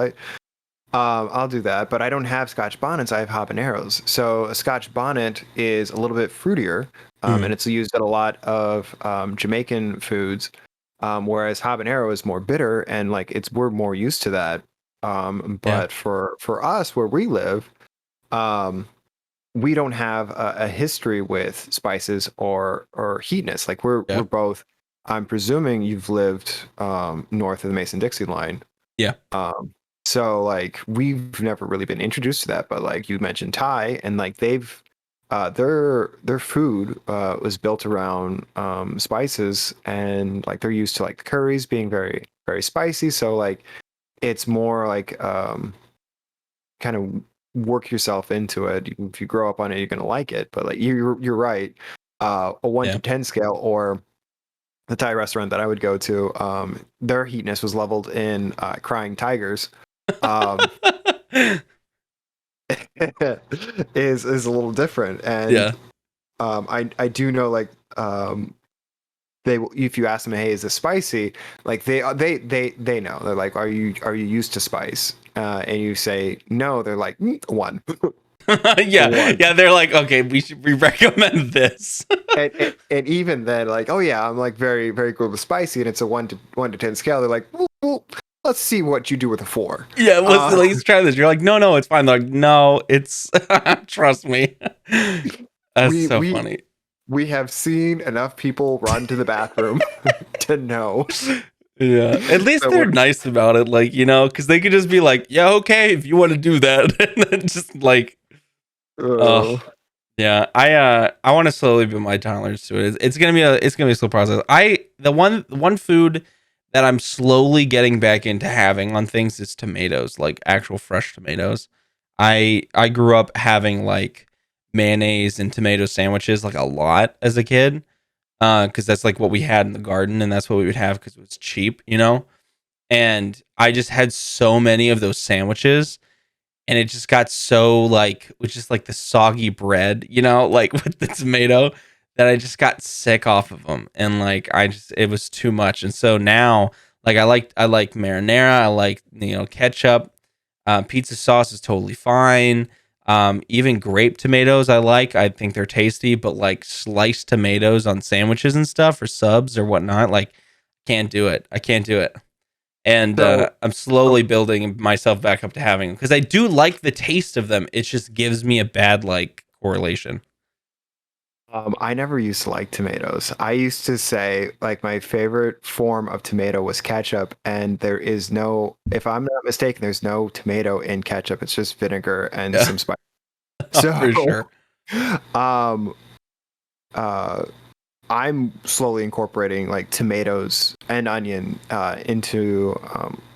I'll do that, but I don't have Scotch bonnets. I have habaneros. So a Scotch bonnet is a little bit fruitier, Mm, and it's used in a lot of Jamaican foods. Whereas habanero is more bitter, and like we're more used to that. yeah, But for us where we live, um, we don't have a history with spices or heatness. Like yeah, we're both. I'm presuming you've lived north of the Mason-Dixie line. yeah, Um, so like we've never really been introduced to that, but like you mentioned Thai, and like they've their food was built around spices, and like they're used to like curries being very very spicy. So like it's more like kind of work yourself into it. If you grow up on it, you're gonna like it. But like you're right. A one yeah. to 10 scale, or the Thai restaurant that I would go to, their heatness was leveled in crying tigers. Um, is a little different, and Yeah. I do know like they if you ask them, hey, is this spicy? Like they know. They're like, are you used to spice? And you say no, they're like one. Yeah, One. yeah. They're like, okay, we recommend this. And even then, like, oh yeah, I'm like very very good with spicy, and it's a 1 to 10 scale. They're like, well, let's see what you do with a 4. Yeah, let's try this. You're like, no, it's fine. They're like, no, it's trust me. That's we so we funny. we have seen enough people run to the bathroom to know Yeah, at least that they're we're nice about it, like, because they could just be like, yeah, okay, if you want to do that, and then just like, oh, uh, yeah, I want to slowly build my tolerance to it. It's gonna be a slow process. The one food that I'm slowly getting back into having on things is tomatoes, like actual fresh tomatoes. I grew up having like mayonnaise and tomato sandwiches like a lot as a kid, because that's like what we had in the garden, and that's what we would have because it was cheap. And I just had so many of those sandwiches, and it just got so like with just like the soggy bread, like with the tomato, that I just got sick off of them, and like it was too much. And so now, like I like marinara, I like ketchup, pizza sauce is totally fine. Even grape tomatoes I think they're tasty, but like sliced tomatoes on sandwiches and stuff or subs or whatnot, like can't do it. I can't do it. And so I'm slowly building myself back up to having them because I do like the taste of them. It just gives me a bad like correlation. I never used to like tomatoes. I used to say like my favorite form of tomato was ketchup, and there is no, if I'm not mistaken, there's no tomato in ketchup. It's just vinegar and Yeah, some spice. So, for sure. um, uh, I'm slowly incorporating like tomatoes and onion into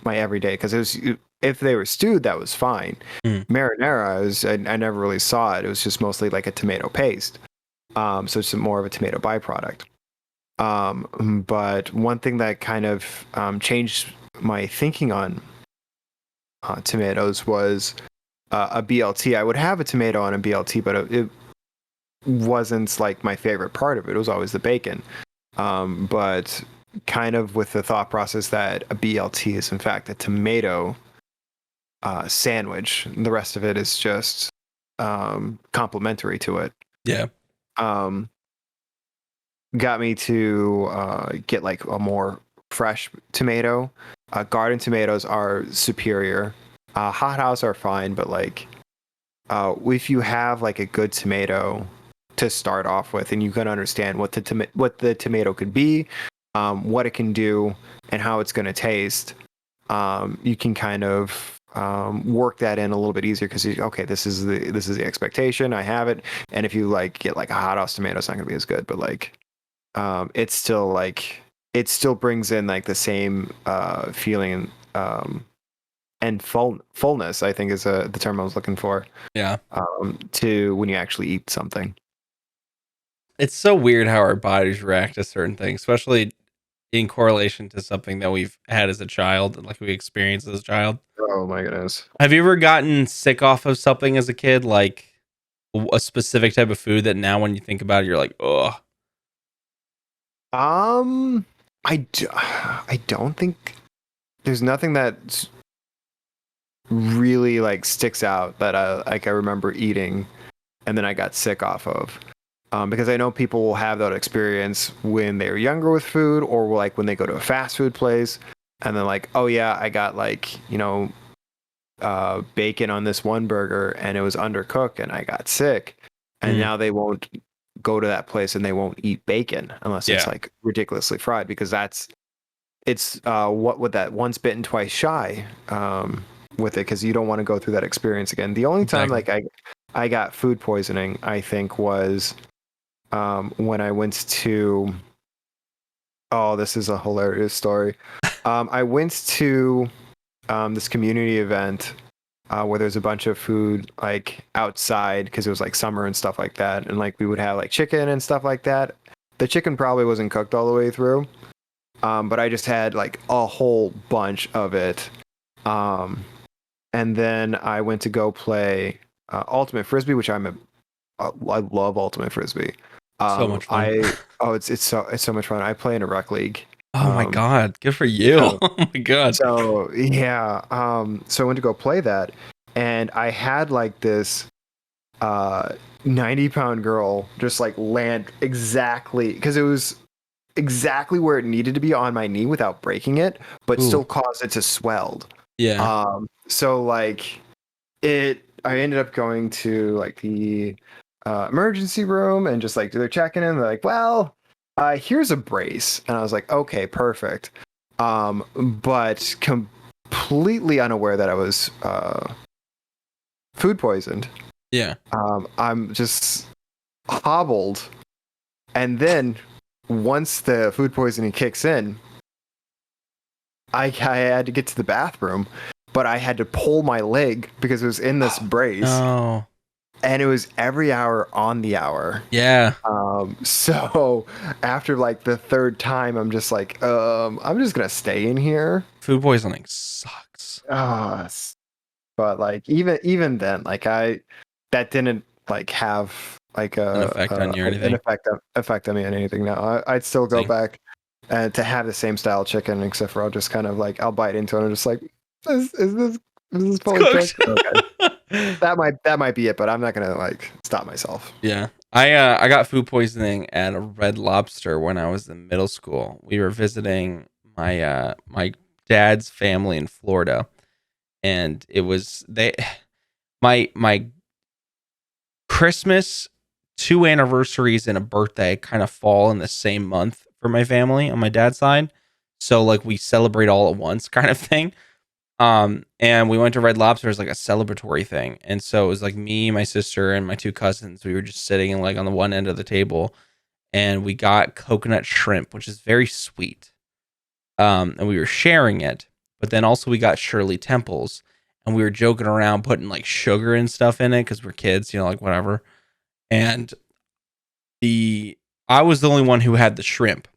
my everyday, because it was, if they were stewed, that was fine. Mm, Marinara I never really saw it. It was just mostly like a tomato paste. So it's more of a tomato byproduct. But one thing that kind of changed my thinking on tomatoes was a BLT. I would have a tomato on a BLT, but it wasn't like my favorite part of it. It was always the bacon. But kind of with the thought process that a BLT is in fact a tomato sandwich. The rest of it is just complementary to it. yeah, Um, got me to get like a more fresh tomato. Garden tomatoes are superior. Hothouse are fine, but like if you have like a good tomato, to start off with, and you can understand what the tomato could be, what it can do, and how it's going to taste. You can kind of work that in a little bit easier because okay, this is the expectation. I have it, and if you like get like a hot sauce tomato, it's not going to be as good. But like, it's still like it still brings in like the same feeling and fullness. I think is the term I was looking for. Yeah. To when you actually eat something. It's so weird how our bodies react to certain things, especially in correlation to something that we've had as a child, like we experienced as a child. Oh my goodness. Have you ever gotten sick off of something as a kid, like a specific type of food that now when you think about it, you're like, oh, I don't think there's nothing that really like sticks out that I remember eating and then I got sick off of. Because I know people will have that experience when they're younger with food, or like when they go to a fast food place and then like, oh yeah, I got like, bacon on this one burger and it was undercooked and I got sick. And now they won't go to that place and they won't eat bacon unless it's like ridiculously fried, because it's what would that once bitten twice shy with it, because you don't want to go through that experience again. The only time like I got food poisoning, I think, was when I went to, oh, this is a hilarious story. I went to this community event where there's a bunch of food like outside because it was like summer and stuff like that. And like we would have like chicken and stuff like that. The chicken probably wasn't cooked all the way through. But I just had like a whole bunch of it. And then I went to go play Ultimate Frisbee, which I love Ultimate Frisbee. so much fun. It's so much fun. I play in a rec league. Oh my god, good for you. Oh my god. So yeah. So I went to go play that, and I had like this 90-pound girl just like land exactly, because it was exactly where it needed to be on my knee without breaking it, but still caused it to swell. Yeah. So like I ended up going to like the emergency room and just like they're checking in. They're like, well, here's a brace, and I was like, okay, perfect. But completely unaware that I was food poisoned. Yeah. I'm just hobbled, and then once the food poisoning kicks in, I had to get to the bathroom, but I had to pull my leg because it was in this brace. Oh. And it was every hour on the hour. Yeah. So after like the third time, I'm just like, I'm just gonna stay in here. Food poisoning sucks. But like even then, like that didn't like have like An effect on you or anything? An effect on me on anything. No, I'd still go back to have the same style chicken, except for I'll just kind of like I'll bite into it and I'm just like, is this fully cooked? Okay. That might be it, but I'm not gonna like stop myself. Yeah. I got food poisoning at a Red Lobster when I was in middle school. We were visiting my my dad's family in Florida, and it was my Christmas, 2 anniversaries and a birthday kind of fall in the same month for my family on my dad's side. So like we celebrate all at once kind of thing. And we went to Red Lobster as like a celebratory thing. And so it was like me, my sister, and my 2 cousins. We were just sitting in like on the one end of the table, and we got coconut shrimp, which is very sweet. And we were sharing it, but then also we got Shirley Temples, and we were joking around putting like sugar and stuff in it because we're kids, like whatever. And I was the only one who had the shrimp.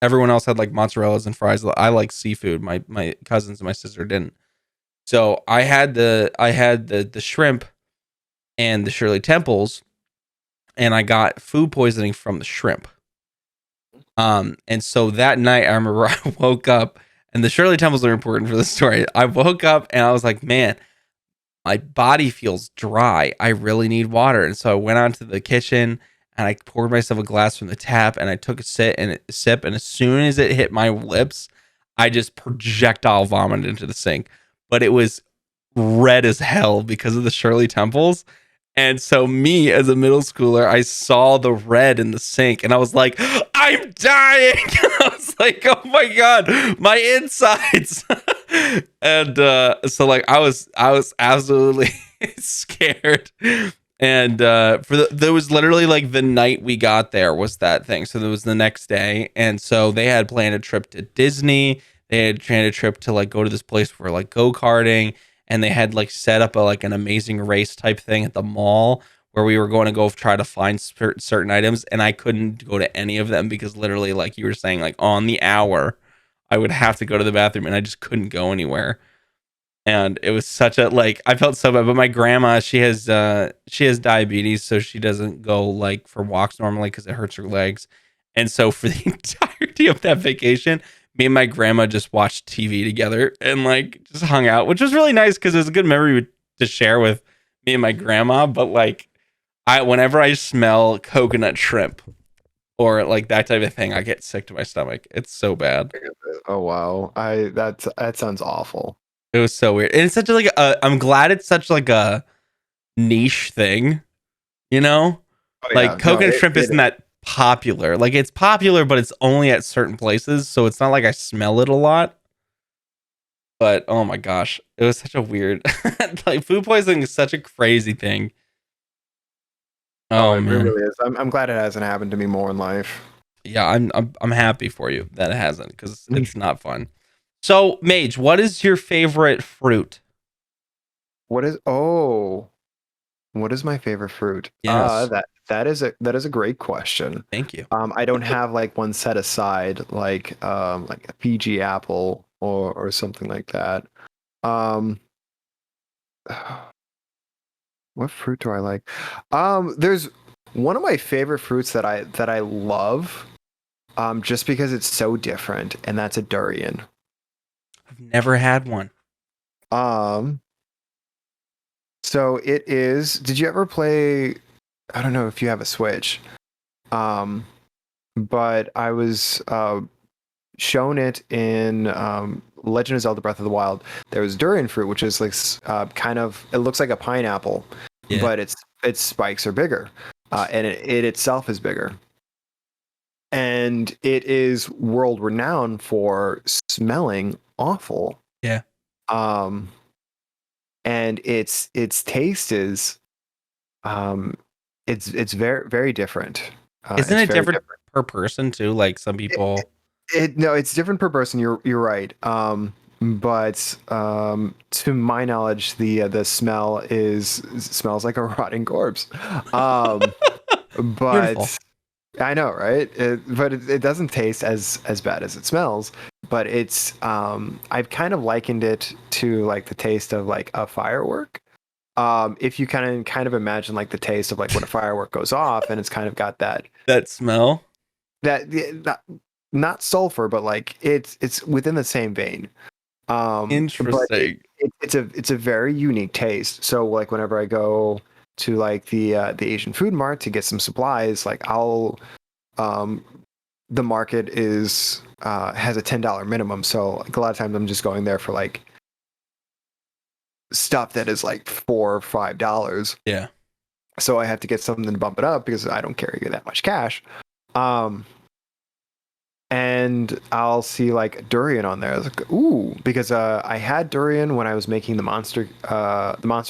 Everyone else had like mozzarellas and fries. I like seafood. My cousins and my sister didn't. So I had the shrimp and the Shirley Temples, and I got food poisoning from the shrimp. And so that night I remember I woke up, and the Shirley Temples are important for the story. I woke up and I was like, man, my body feels dry. I really need water. And so I went out to the kitchen and I poured myself a glass from the tap, and I took a sip, and as soon as it hit my lips, I just projectile vomited into the sink. But it was red as hell because of the Shirley Temples. And so me as a middle schooler, I saw the red in the sink and I was like, I'm dying. I was like, oh my God, my insides. And so like I was absolutely scared. And there was literally like the night we got there was that thing. So there was the next day. And so they had planned a trip to Disney. They had planned a trip to like go to this place for like go-karting, and they had like set up a like an amazing race type thing at the mall where we were going to go try to find certain items, and I couldn't go to any of them because literally like you were saying, like on the hour I would have to go to the bathroom and I just couldn't go anywhere. And it was such a like I felt so bad. But my grandma, she has diabetes, so she doesn't go like for walks normally because it hurts her legs. And so for the entirety of that vacation, me and my grandma just watched TV together and like just hung out, which was really nice because it was a good memory to share with me and my grandma. But like whenever I smell coconut shrimp or like that type of thing, I get sick to my stomach. It's so bad. Oh wow, that sounds awful. It was so weird. And it's such a, like I'm glad it's such like a niche thing, you know? Oh Like yeah, no, coconut shrimp it isn't that popular. Like it's popular, but it's only at certain places, so it's not like I smell it a lot. But oh my gosh, it was such a weird like food poisoning is such a crazy thing. Oh, Oh it man. really is. I'm glad it hasn't happened to me more in life. Yeah, I'm happy for you that it hasn't because it's not fun. So, Mage, what is your favorite fruit? What is what is my favorite fruit? Yes. That is a great question. Thank you. I don't have like one set aside like a Fiji apple or something like that. Um what fruit do I like? There's one of my favorite fruits that I love just because it's so different, and that's a durian. I've never had one. Um so it is, did you ever play, I don't know if you have a Switch. Um but I was shown it in Legend of Zelda Breath of the Wild. There was durian fruit, which is like kind of, it looks like a pineapple, Yeah. but its spikes are bigger, and it itself is bigger, and it is world renowned for smelling awful. Yeah. Um, and its taste is um, it's very very different. Isn't It's it very different different. per person too? Like some people. No, it's different per person. You're right. But to my knowledge, the smell smells like a rotting corpse. Um, Beautiful. but I know, right? But it doesn't taste as bad as it smells. But it's I've kind of likened it to like the taste of like a firework. If you kind of imagine like the taste of like when a firework goes off, and it's kind of got That smell. that not sulfur, but like it's within the same vein. But Interesting. it's a very unique taste. So like whenever I go to like the Asian food mart to get some supplies, like I'll um the market is has a $10 minimum. So like a lot of times I'm just going there for like stuff that is like $4 or $5. Yeah. So I have to get something to bump it up because I don't carry that much cash. Um, and I'll see like durian on there. I was like, ooh, because I had durian when I was making the monster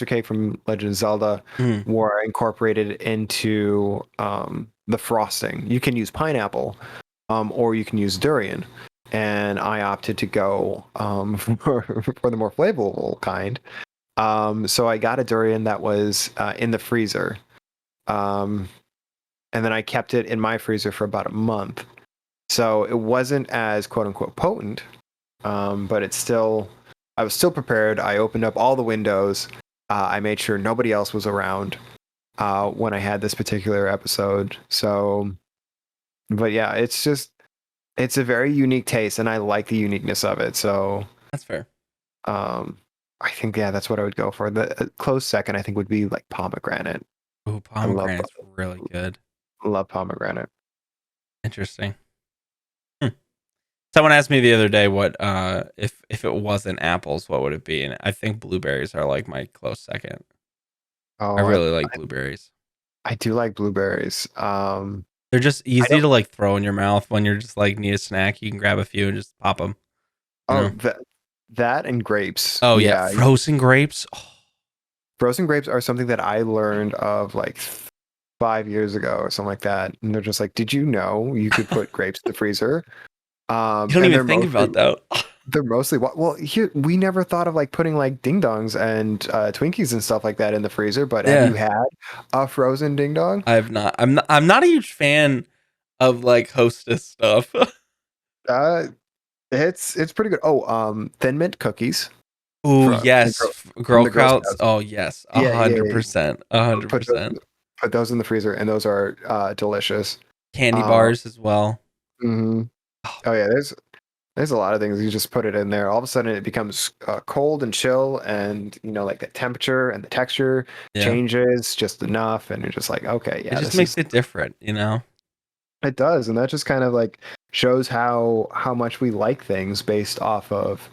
cake from Legend of Zelda, Mm. where I incorporated it into the frosting. You can use pineapple, or you can use durian, and I opted to go for the more flavorful kind. So I got a durian that was in the freezer, um, and then I kept it in my freezer for about a month. So it wasn't as quote unquote potent, but I was still prepared. I opened up all the windows. I made sure nobody else was around when I had this particular episode. So, but yeah, it's a very unique taste, and I like the uniqueness of it. So, That's fair. um, I think yeah, that's what I would go for. The close second, I think, would be like pomegranate. Oh, I pomegranate's really good. love pomegranate. Interesting. Hmm. Someone asked me the other day what if it wasn't apples, what would it be? And I think blueberries are like my close second. I Oh, really like blueberries. I do like blueberries. They're just I easy don't. to like throw in your mouth when you're just like need a snack. You can grab a few and just pop them. You Oh, know. that and grapes. Oh yeah, Yeah, frozen grapes. Oh, frozen grapes are something that I learned of like 5 years ago or something like that. And they're just like, did you know you could put grapes in the freezer? you don't And even think about that. they're mostly well here we never thought of like putting like ding dongs and Twinkies and stuff like that in the freezer. But have Yeah, you had a frozen ding dong? I have not. I'm not a huge fan of like Hostess stuff. Uh, it's pretty good. Oh, Thin Mint cookies Oh from yes, from Girl the Girl Scouts. Scouts. Oh yes, a Yeah, yeah, hundred yeah. percent, a hundred Put those percent. put those in the freezer, and those are delicious. Candy Um, bars as well. mhm. Oh, Oh yeah, there's a lot of things. You just put it in there. All of a sudden, it becomes cold and chill, and like the temperature and the texture yeah, changes just enough, and you're just like, okay, it yeah, just this makes is it different, you know. it does, and that just kind of like shows how much we like things based off of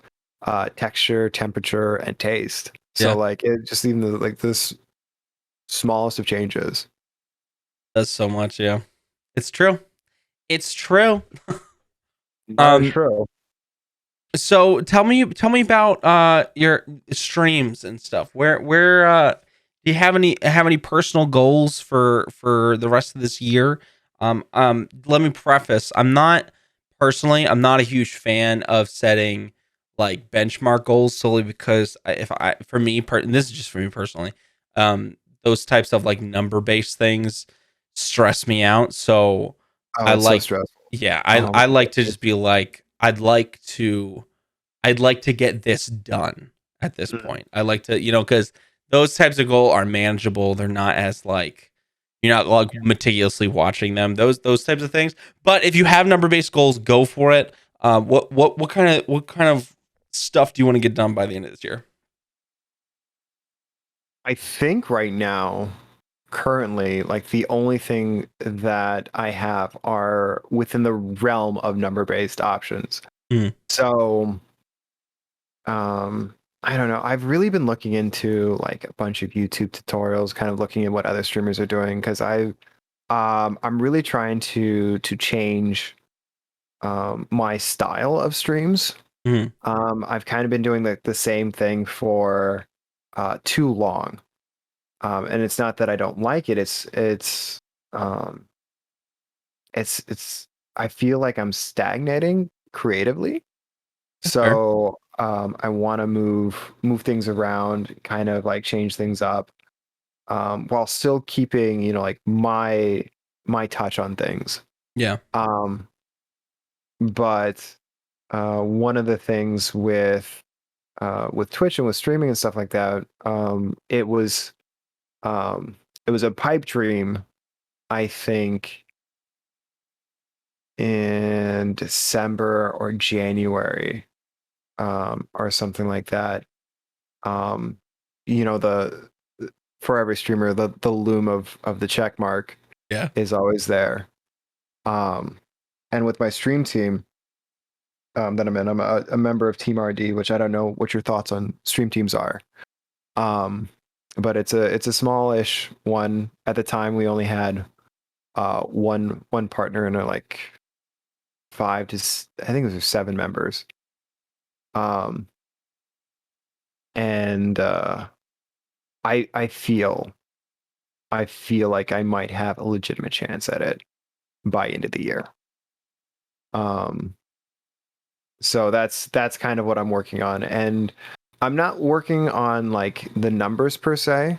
texture, temperature, and taste. So Yeah, like it just even like this smallest of changes. does so much. Yeah, it's true. It's true. That is Um, true. so tell me about your streams and stuff. Where do you have any personal goals for the rest of this year? Let me preface, I'm not a huge fan of setting like benchmark goals solely because if I for me and this is just for me personally, those types of like number based things stress me out. So Oh, I it's so like, stressful. yeah, Oh my I like to goodness. just be like, I'd like to get this done at this Mm. point. I like to, because those types of goal are manageable. They're not as like, you're not like meticulously watching them. Those types of things. But if you have number based goals, go for it. What kind of stuff do you want to get done by the end of this year? I think right now, currently, like the only thing that I have are within the realm of number-based options. Mm, So, I don't know. I've really been looking into like a bunch of YouTube tutorials, kind of looking at what other streamers are doing because I'm really trying to change my style of streams. mm, I've kind of been doing like the same thing for too long. And it's not that I don't like it. Um, it's I feel like I'm stagnating creatively. that's fair. So I want to move things around, kind of like change things up, while still keeping like my touch on things. Yeah. Um, but one of the things with Twitch and with streaming and stuff like that, it was a pipe dream, I think, in December or January, or something like that. Um, the for every streamer, the loom of the check mark Yeah. is always there. Um, and with my stream team that I'm in, I'm a member of Team RD, which I don't know what your thoughts on stream teams are. Um, but it's a smallish one. At the time, we only had one partner and like I think it was 7 members. Um, and I I feel like I might have a legitimate chance at it by end of the year. Um, so that's kind of what I'm working on, and I'm not working on like the numbers per se.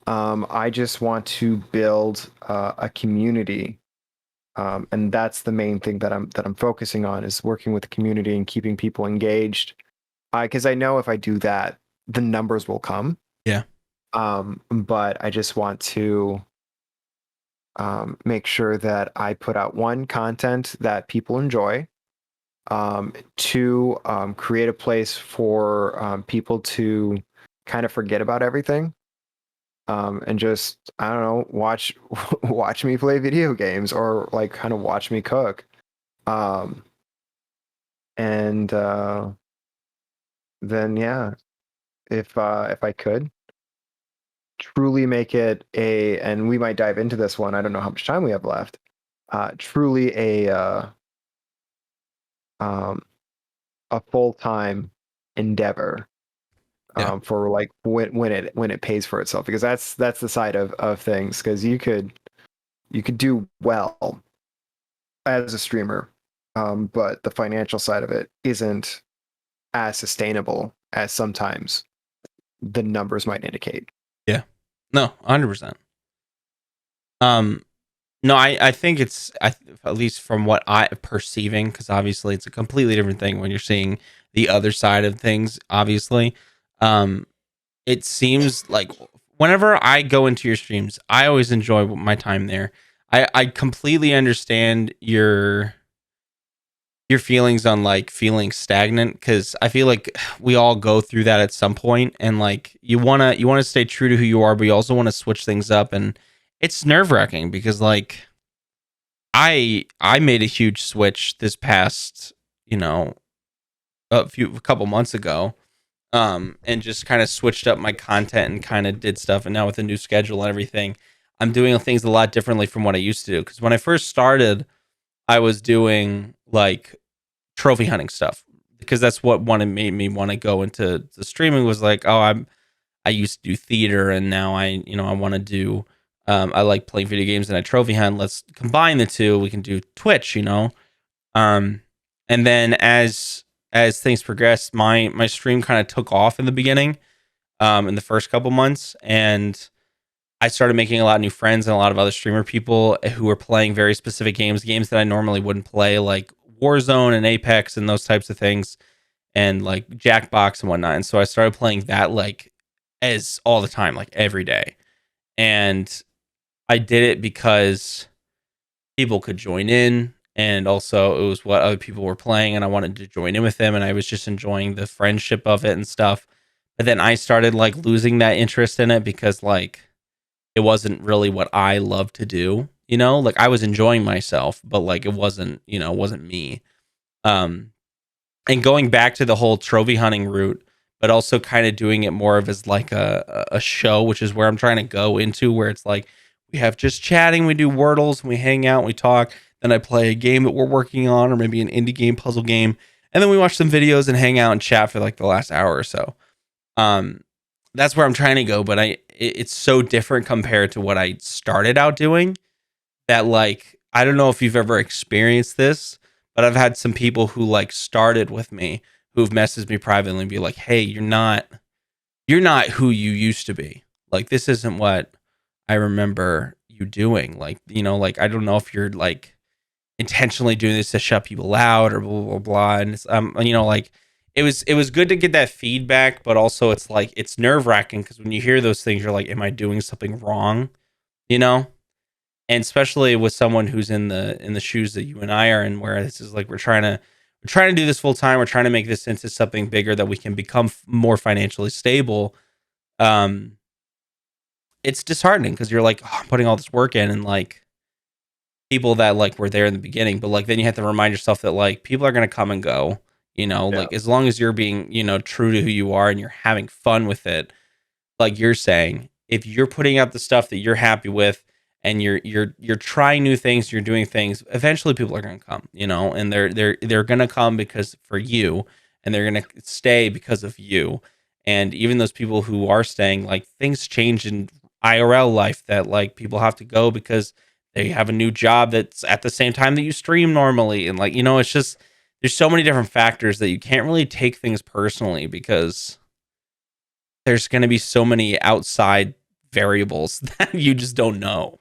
I just want to build a community, and that's the main thing that I'm focusing on is working with the community and keeping people engaged. Because I know if I do that, the numbers will come. Yeah. But I just want to make sure that I put out one content that people enjoy. Two, create a place for people to kind of forget about everything, and just I don't know, watch me play video games or like kind of watch me cook. Um, and then yeah, if I could truly make it and we might dive into this one. I don't know how much time we have left. Truly a full-time endeavor Yeah. for like when it pays for itself, because that's the side of things, because you could do well as a streamer, but the financial side of it isn't as sustainable as sometimes the numbers might indicate. Yeah. No, 100%. Um, no, I think at least from what I perceiving, because obviously it's a completely different thing when you're seeing the other side of things, obviously. Um, it seems like whenever I go into your streams, I always enjoy my time there. I completely understand your feelings on like feeling stagnant, because I feel like we all go through that at some point, and like you wanna stay true to who you are, but you also want to switch things up, and it's nerve wracking because like I made a huge switch this past, you know, a couple months ago, and just kind of switched up my content and kind of did stuff, and now with the new schedule and everything, I'm doing things a lot differently from what I used to do, because when I first started I was doing like trophy hunting stuff, because that's what made me want to go into the streaming, was like, oh, I used to do theater, and now I want to do I like playing video games and I trophy hunt. Let's combine the two. We can do Twitch. Um and then as things progressed, my stream kind of took off in the beginning, in the first couple months, and I started making a lot of new friends and a lot of other streamer people who were playing very specific games that I normally wouldn't play, like Warzone and Apex and those types of things, and like Jackbox and whatnot. And so I started playing that like as all the time, like every day. And I did it because people could join in, and also it was what other people were playing, and I wanted to join in with them, and I was just enjoying the friendship of it and stuff. But then I started like losing that interest in it, because like it wasn't really what I love to do, like I was enjoying myself, but like it wasn't me. Um, and going back to the whole trophy hunting route, but also kind of doing it more of as like a show, which is where I'm trying to go into, where it's like we have just chatting, we do wordles, we hang out, we talk, then I play a game that we're working on, or maybe an indie game, puzzle game, and then we watch some videos and hang out and chat for like the last hour or so. Um, that's where I'm trying to go, but it's so different compared to what I started out doing, that like I don't know if you've ever experienced this, but I've had some people who like started with me who've messaged me privately and be like, "Hey, you're not who you used to be. Like this isn't what I remember you doing. Like, like I don't know if you're like intentionally doing this to shut people out or blah blah blah." And it's like it was good to get that feedback, but also it's like it's nerve-wracking, because when you hear those things you're like, am I doing something wrong? You know? And especially with someone who's in the shoes that you and I are in, where this is like we're trying to do this full time, we're trying to make this into something bigger that we can become more financially stable. Um it's disheartening, because you're like, oh, I'm putting all this work in, and like people that like were there in the beginning, but like then you have to remind yourself that like people are going to come and go, Yeah. like as long as you're being, true to who you are and you're having fun with it, like you're saying, if you're putting out the stuff that you're happy with, and you're trying new things, you're doing things, eventually people are going to come, and they're going to come because for you, and they're going to stay because of you. And even those people who are staying, like things change in IRL life, that like people have to go because they have a new job that's at the same time that you stream normally, and like it's just there's so many different factors that you can't really take things personally, because there's going to be so many outside variables that you just don't know.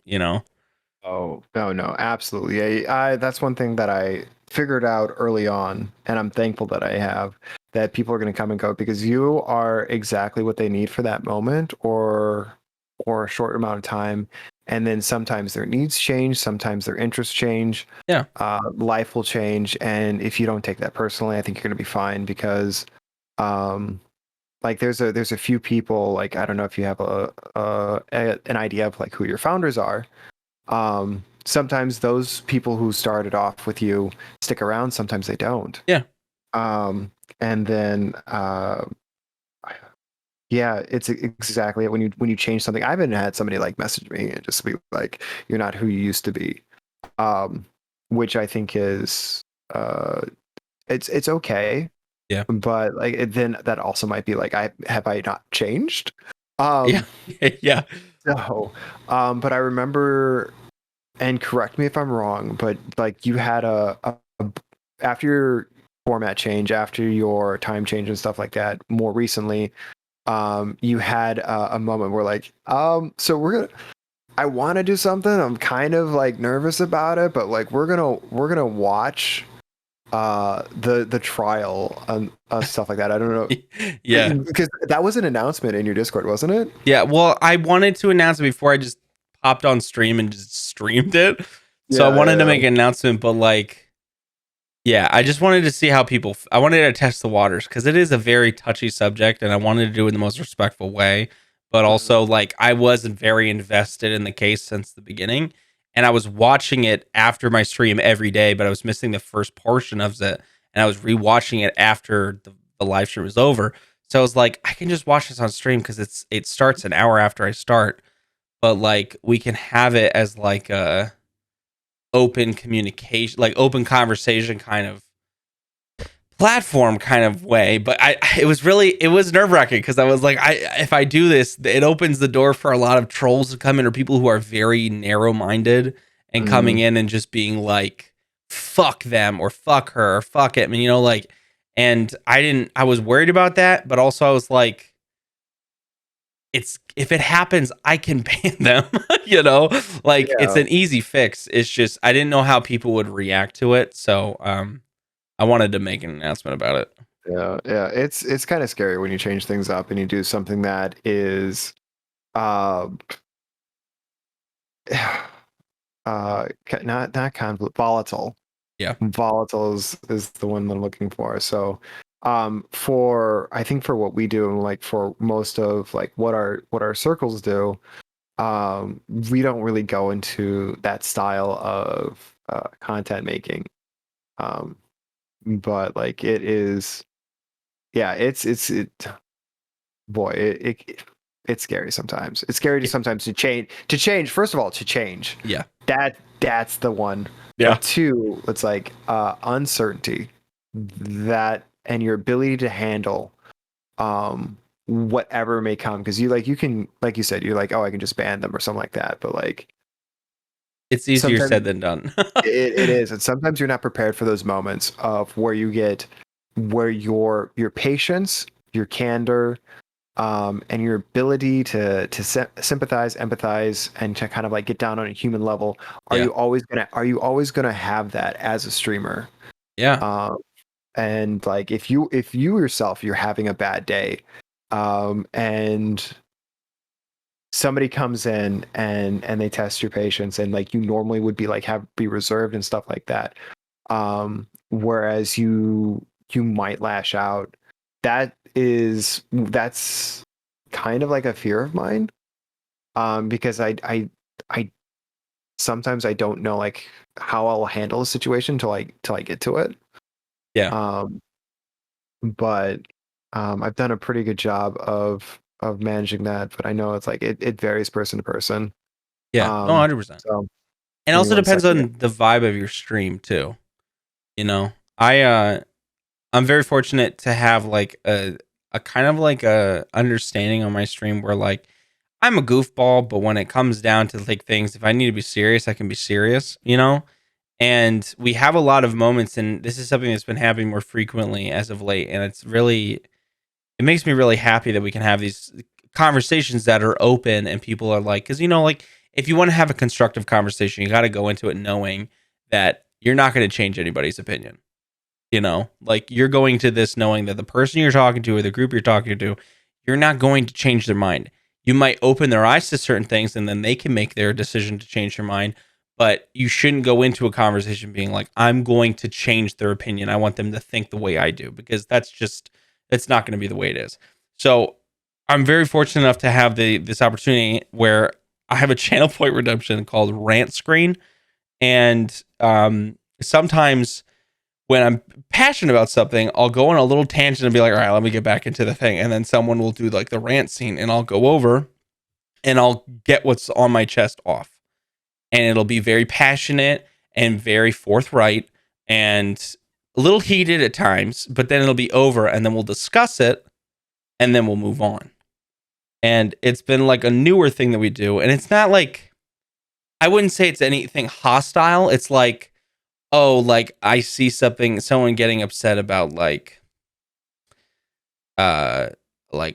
Oh, no, no, absolutely. That's one thing that I figured out early on, and I'm thankful that I have, that people are going to come and go because you are exactly what they need for that moment, or a short amount of time. And then sometimes their needs change, sometimes their interests change. Yeah. Life will change, and if you don't take that personally, I think you're going to be fine, because um like there's a few people, like I don't know if you have an idea of like who your founders are. Sometimes those people who started off with you stick around, sometimes they don't. Yeah. And then Yeah, it's exactly it. When you change something. I haven't had somebody like message me and just be like, "You're not who you used to be," um, which I think is uh, it's okay, Yeah. but like then that also might be like, I not changed? Yeah. Um, Yeah. so, but I remember, and correct me if I'm wrong, but like you had after your format change, after your time change and stuff like that, more recently, you had a moment where like, so I want to do something. I'm kind of like nervous about it, but like we're gonna watch the trial and stuff like that. I don't know Yeah. because that was an announcement in your Discord, wasn't it? Yeah. Well, I wanted to announce it before I just popped on stream and just streamed it. So I Yeah, wanted to yeah, make an announcement, but like, yeah, I just wanted to see how I wanted to test the waters because it is a very touchy subject and I wanted to do it in the most respectful way. But yeah. also, like, I wasn't very invested in the case since the beginning. And I was watching it after my stream every day, but I was missing the first portion of it. And I was rewatching it after the live stream was over. So I was like, I can just watch this on stream because it starts an hour after I start. But like, we can have it as like a open communication, like open conversation kind of platform kind of way. But it was nerve-wracking because I was like, if I do this, it opens the door for a lot of trolls to come in or people who are very narrow-minded and coming Mm, in and just being like, fuck them or fuck her or fuck it. I mean, like, and I was worried about that, but also I was like, it's if it happens, I can ban them, like it's yeah, an easy fix. It's just I didn't know how people would react to it. So I wanted to make an announcement about it. yeah, yeah. It's kind of scary when you change things up and you do something that is uh not conflict, volatile. Yeah. Volatile is the one I'm looking for. So for I think for what we do and like for most of like what our circles do, we don't really go into that style of content making. Um, but like it is, yeah, it boy, it's scary sometimes. It's scary to sometimes to change. First of all, to change. Yeah. That's the one. Yeah. But two, it's like uncertainty, that and your ability to handle whatever may come, because you can, like you said, you're like, oh, I can just ban them or something like that, but like It's easier sometimes said than done. it is, and sometimes you're not prepared for those moments of where your patience, your candor, and your ability to sympathize, empathize, and to kind of like get down on a human level. Yeah. Are you always gonna have that as a streamer? Yeah. Um, and like if you yourself you're having a bad day, and somebody comes in and they test your patience, and like you normally would be like be reserved and stuff like that, whereas you might lash out. That's kind of like a fear of mine, because I sometimes I don't know like how I'll handle a situation till I get to it. Yeah. um but I've done a pretty good job of managing that, but I know it's like it varies person to person. Yeah. No, 100%. So And give me also one depends second. on the vibe of your stream too. You know, I I'm very fortunate to have like a kind of like a understanding on my stream where like I'm a goofball, but when it comes down to like things, if I need to be serious, I can be serious. And we have a lot of moments, and this is something that's been happening more frequently as of late, and it makes me really happy that we can have these conversations that are open and people are like, because like if you want to have a constructive conversation, you got to go into it knowing that you're not going to change anybody's opinion. Like you're going to this knowing that the person you're talking to or the group you're talking to, you're not going to change their mind. You might open their eyes to certain things and then they can make their decision to change their mind. But you shouldn't go into a conversation being like, I'm going to change their opinion. I want them to think the way I do, because it's not going to be the way it is. So I'm very fortunate enough to have this opportunity where I have a channel point redemption called Rant Screen. And sometimes when I'm passionate about something, I'll go on a little tangent and be like, all right, let me get back into the thing. And then someone will do like the rant scene and I'll go over and I'll get what's on my chest off. And it'll be very passionate and very forthright and a little heated at times, but then it'll be over and then we'll discuss it and then we'll move on. And it's been like a newer thing that we do. And it's not like, I wouldn't say it's anything hostile. It's like, oh, like I see someone getting upset about oh,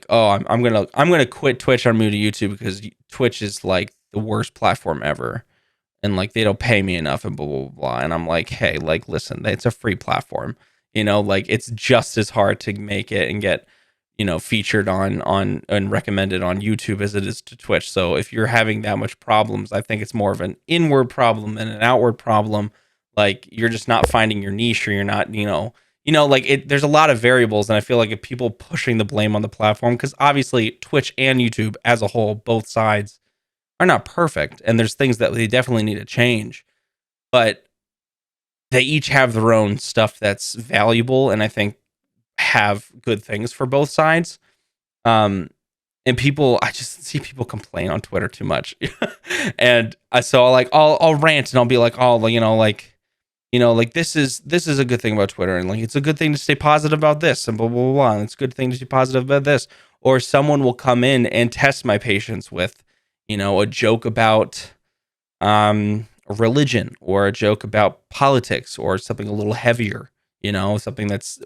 I'm gonna quit Twitch or move to YouTube because Twitch is like the worst platform ever, and like they don't pay me enough and blah blah blah. And I'm like, hey, like listen, it's a free platform, like it's just as hard to make it and get featured on and recommended on YouTube as it is to Twitch. So if you're having that much problems, I think it's more of an inward problem than an outward problem. Like you're just not finding your niche, or you're not, like there's a lot of variables. And I feel like if people pushing the blame on the platform, because obviously Twitch and YouTube as a whole, both sides are not perfect. And there's things that they definitely need to change, but they each have their own stuff that's valuable. And I think have good things for both sides. And I just see people complain on Twitter too much. And I'll rant and I'll be like, oh, like this is a good thing about Twitter, and like it's a good thing to stay positive about this, and blah blah blah, blah, and it's a good thing to be positive about this. Or someone will come in and test my patience with, a joke about religion, or a joke about politics, or something a little heavier, something that's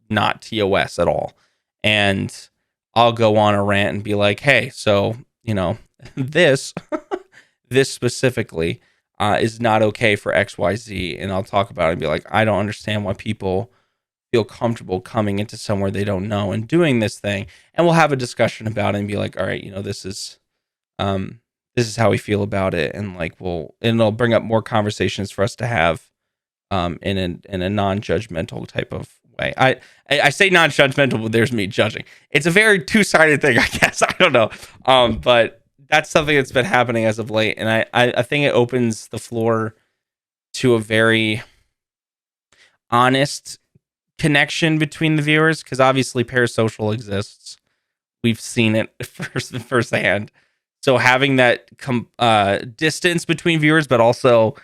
not TOS at all. And I'll go on a rant and be like, hey, so this this specifically is not okay for XYZ. And I'll talk about it and be like, I don't understand why people feel comfortable coming into somewhere they don't know and doing this thing. And we'll have a discussion about it and be like, all right, this is how we feel about it. And like, and it'll bring up more conversations for us to have in a non-judgmental type of way. I say non-judgmental, but there's me judging. It's a very two-sided thing, I guess. I don't know. But that's something that's been happening as of late, and I think it opens the floor to a very honest connection between the viewers, because obviously parasocial exists. We've seen it firsthand. So having that distance between viewers, but also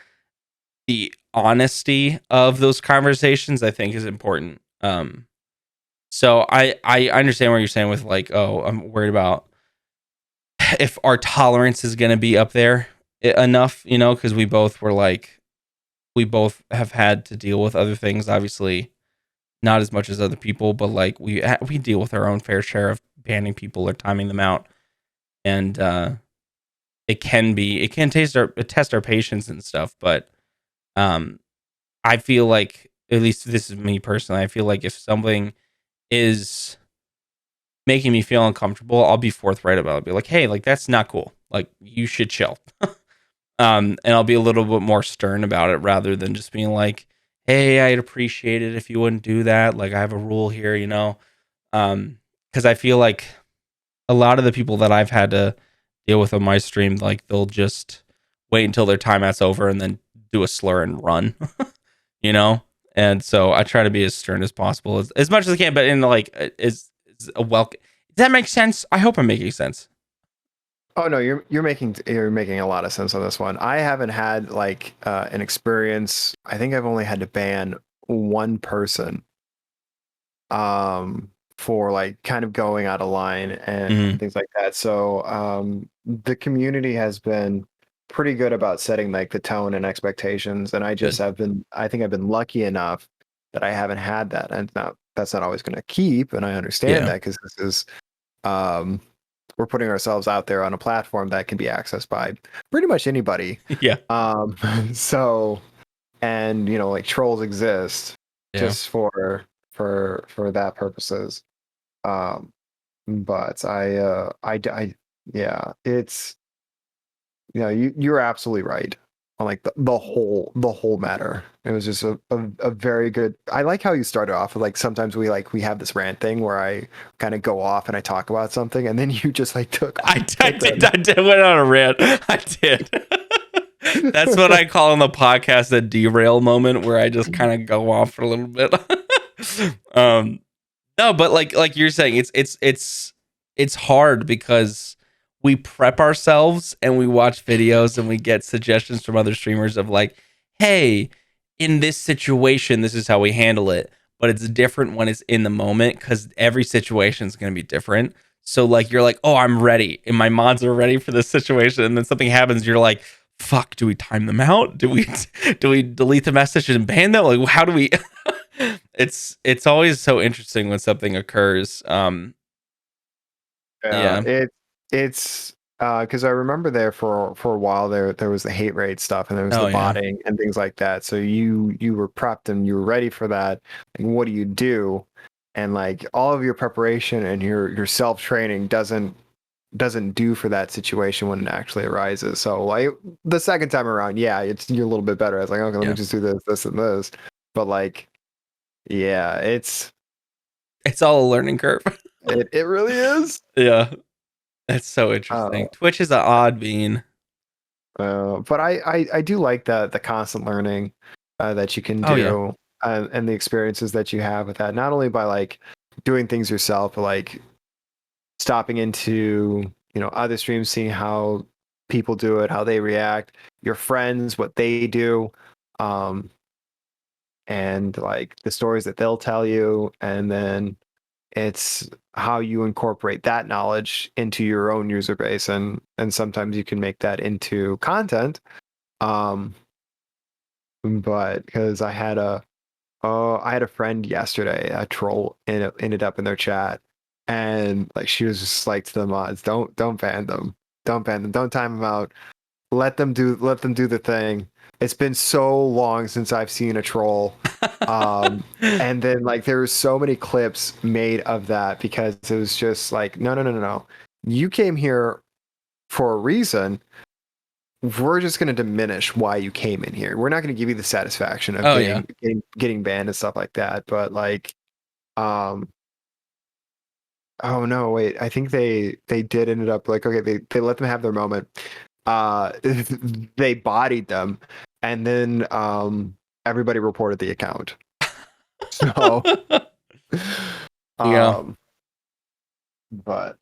the honesty of those conversations, I think is important. So I understand what you're saying with like, oh, I'm worried about if our tolerance is going to be up there enough, because we both have had to deal with other things, obviously not as much as other people, but like we deal with our own fair share of banning people or timing them out. And it can test our patience and stuff. But I feel like, at least this is me personally, I feel like if something is making me feel uncomfortable, I'll be forthright about it. I'll be like, hey, like that's not cool. Like you should chill. And I'll be a little bit more stern about it, rather than just being like, hey, I'd appreciate it if you wouldn't do that. Like I have a rule here, because I feel like a lot of the people that I've had to deal with on my stream, like they'll just wait until their timeout's over and then do a slur and run, And so I try to be as stern as possible, as much as I can, but in like is a welcome. Does that make sense? I hope I'm making sense. Oh no, you're making a lot of sense on this one. I haven't had like an experience. I think I've only had to ban one person for like kind of going out of line and things like that. So the community has been pretty good about setting like the tone and expectations, and I think I've been lucky enough that I haven't had that. And now that's not always going to keep, and I understand that, because this is we're putting ourselves out there on a platform that can be accessed by pretty much anybody. Yeah. So, and like trolls exist just for that purposes. But yeah, it's, you're absolutely right on like the whole matter. It was just a very good. I like how you started off with like, sometimes we have this rant thing where I kind of go off and I talk about something, and then you just like took. I did went on a rant. I did. That's what I call on the podcast a derail moment where I just kind of go off for a little bit. um, no, but like you're saying, it's hard because we prep ourselves and we watch videos and we get suggestions from other streamers of like, hey, in this situation, this is how we handle it. But it's different when it's in the moment because every situation is going to be different. So like you're like, oh, I'm ready, and my mods are ready for this situation, and then something happens. You're like, fuck, do we time them out? Do we do we delete the message and ban them? Like, how do we? It's always so interesting when something occurs. Yeah, Yeah. it's because I remember there for a while there was the hate rate stuff and there was Oh the yeah. botting and things like that. So you were prepped and you were ready for that. Like, what do you do? And like all of your preparation and your self training doesn't do for that situation when it actually arises. So like the second time around, yeah, you're a little bit better. I was like, okay, let me Yeah. just do this, and this. But like, yeah, It's all a learning curve. it really is. Yeah. That's so Uh, interesting. Twitch is an odd bean. but I do like the constant learning that you can Oh yeah. do and the experiences that you have with that. Not only by like doing things yourself, but like stopping into other streams, seeing how people do it, how they react, your friends, what they do, um, and like the stories that they'll tell you, and then it's how you incorporate that knowledge into your own user base, and sometimes you can make that into content. Um, but because I had a friend yesterday, a troll ended up in their chat, and like she was just like to the mods, don't ban them, don't ban them, don't time them out, let them do the thing. It's been so long since I've seen a troll. And then like there were so many clips made of that because it was just like, no, no, no, no, no. You came here for a reason. We're just going to diminish why you came in here. We're not going to give you the satisfaction of Oh yeah. getting banned and stuff like that. But like, um, oh no, wait, I think they did ended up like, okay, they let them have their moment. They bodied them, and then everybody reported the account. So, Yeah. um, but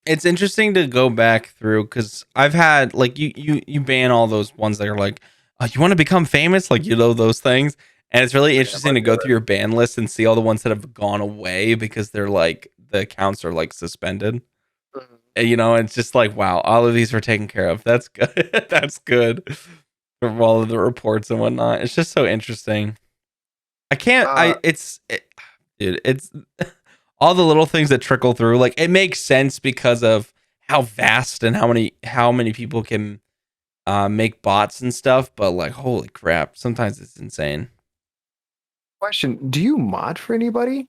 It's interesting to go back through because I've had like you ban all those ones that are like, oh, you want to become famous, like those things, and it's really yeah, interesting my to go through your ban list and see all the ones that have gone away because they're like the accounts are like suspended. favorite. And, it's just like wow, all of these are taken care of. That's good. That's good from all of the reports and whatnot. It's just so interesting. I can't. Uh, Dude, it's all the little things that trickle through. Like it makes sense because of how vast and how many people can make bots and stuff. But like, holy crap, sometimes it's insane. question: do you mod for anybody?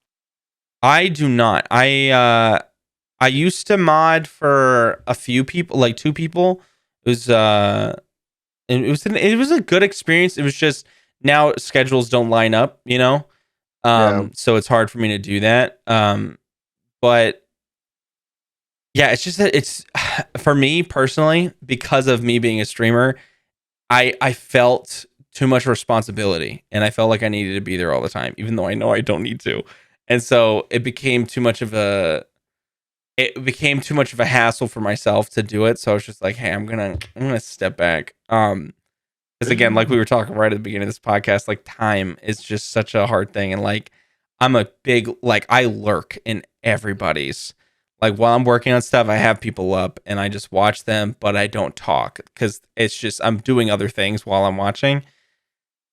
I do not. I used to mod for a few people, like two people. It was it was a good experience. It was just now schedules don't line up. Yeah. So it's hard for me to do that. But yeah, it's just that it's for me personally, because of me being a streamer, I felt too much responsibility and I felt like I needed to be there all the time, even though I know I don't need to. And so it became too much of a hassle for myself to do it. So I was just like, hey, I'm gonna step back. Because again, like we were talking right at the beginning of this podcast, like time is just such a hard thing. And like I'm a big like I lurk in everybody's like while I'm working on stuff, I have people up and I just watch them, but I don't talk because it's just I'm doing other things while I'm watching.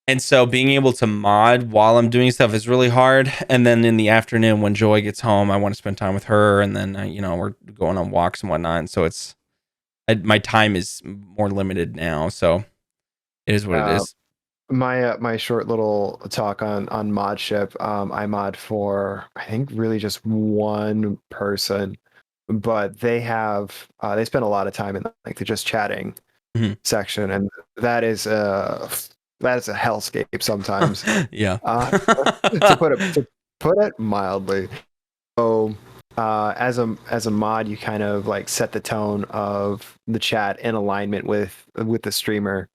And so being able to mod while I'm doing stuff is really hard. And then in the afternoon when Joy gets home, I want to spend time with her. And then we're going on walks and whatnot. And so my time is more limited now. So it is what it Uh, is. my short little talk on modship. I mod for I think really just one person, but they spend a lot of time in like the just chatting Mhm. section, and that is a hellscape sometimes. Yeah. Uh, to put it mildly. So as a mod, you kind of like set the tone of the chat in alignment with the streamer.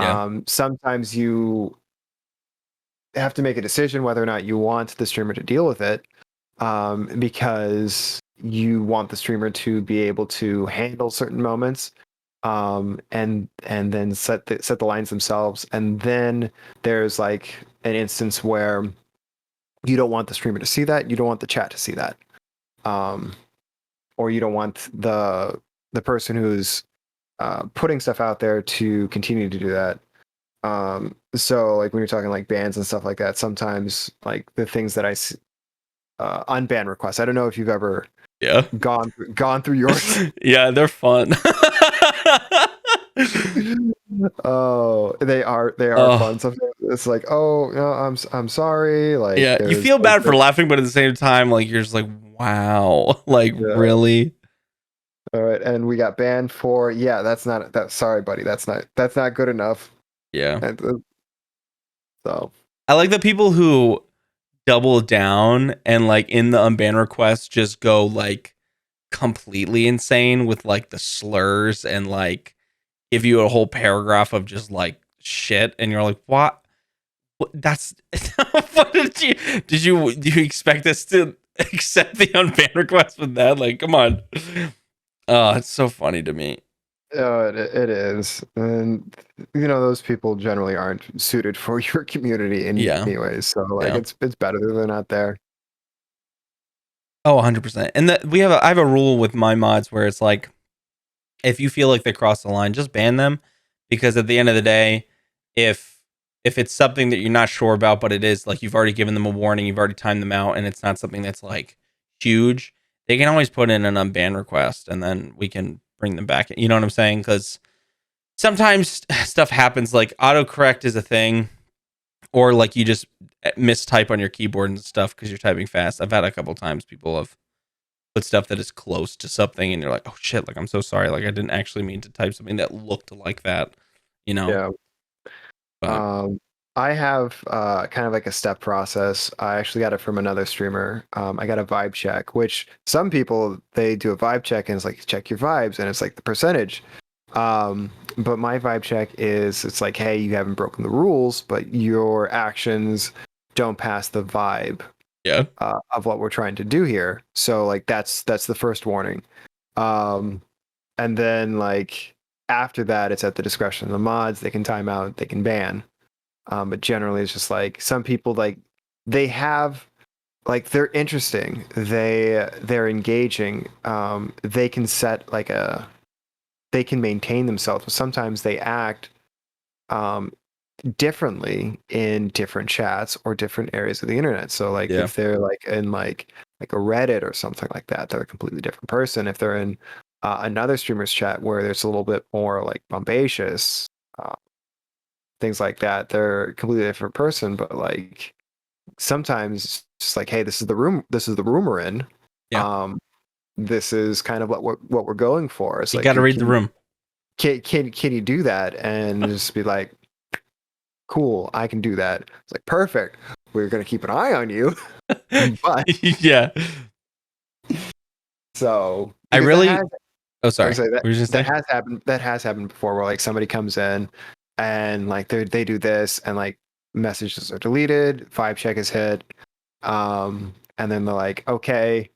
Yeah. Sometimes you have to make a decision whether or not you want the streamer to deal with it, because you want the streamer to be able to handle certain moments, and then set the lines themselves. And then there's like an instance where you don't want the streamer to see that, you don't want the chat to see that, um, or you don't want the person who's putting stuff out there to continue to do that. So like when you're talking like bans and stuff like that, sometimes like the things that unban requests. I don't know if you've ever Yeah. gone through yours. Yeah, they're fun. Oh, they are fun. Oh, Sometimes it's like, oh no, I'm sorry. Like yeah. You there's feel like bad for laughing, but at the same time, like you're just like, wow, like yeah. really? All right, and we got banned for that's not that. Sorry, buddy, that's not good enough. Yeah. And so I like the people who double down and like in the unban request just go like completely insane with like the slurs and like give you a whole paragraph of just like shit, and you're like, what? That's what did you expect us to accept the unban request with that? Like, come on. Oh, it's so funny to me. it is, and those people generally aren't suited for your community Yeah. anyways. So like Yeah. it's better that they're not there. Oh, 100%. And that I have a rule with my mods where it's like, if you feel like they cross the line, just ban them, because at the end of the day, if it's something that you're not sure about, but it is like you've already given them a warning, you've already timed them out, and it's not something that's like huge, they can always put in an unban request, and then we can bring them back. You know what I'm saying? Because sometimes stuff happens, like autocorrect is a thing, or like you just mistype on your keyboard and stuff because you're typing fast. I've had a couple times people have put stuff that is close to something and you're like, oh shit, like I'm so sorry, like I didn't actually mean to type something that looked like that, you know. Yeah. But Um, I have kind of like a step process. I actually got it from another streamer. I got a vibe check, which some people they do a vibe check and it's like check your vibes and it's like the percentage. But my vibe check is it's like, hey, you haven't broken the rules, but your actions don't pass the vibe yeah, of what we're trying to do here. So like that's the first warning. Um, and then like after that, it's at the discretion of the mods. They can time out, they can ban. But generally, it's just like some people like they have like they're interesting. They're engaging. They can set like they can maintain themselves, but sometimes they act um, differently in different chats or different areas of the internet. So like yeah, if they're like in like a Reddit or something like that, they're a completely different person. If they're in another streamer's chat where there's a little bit more like bombacious, uh, things like that, they're a completely different person. But like sometimes it's just like, hey, this is the room we're in. yeah. Um, this is kind of what we're going for. It's You like, got to read the room. can you do that? And just be like, cool, I can do that. It's like perfect. We're gonna keep an eye on you, but Yeah, so I because that really. has Oh, I would sorry. say What were you gonna that say? has happened. That has happened before, where like somebody comes in and like they do this, and like messages are deleted, vibe check is hit, and then they're like, okay,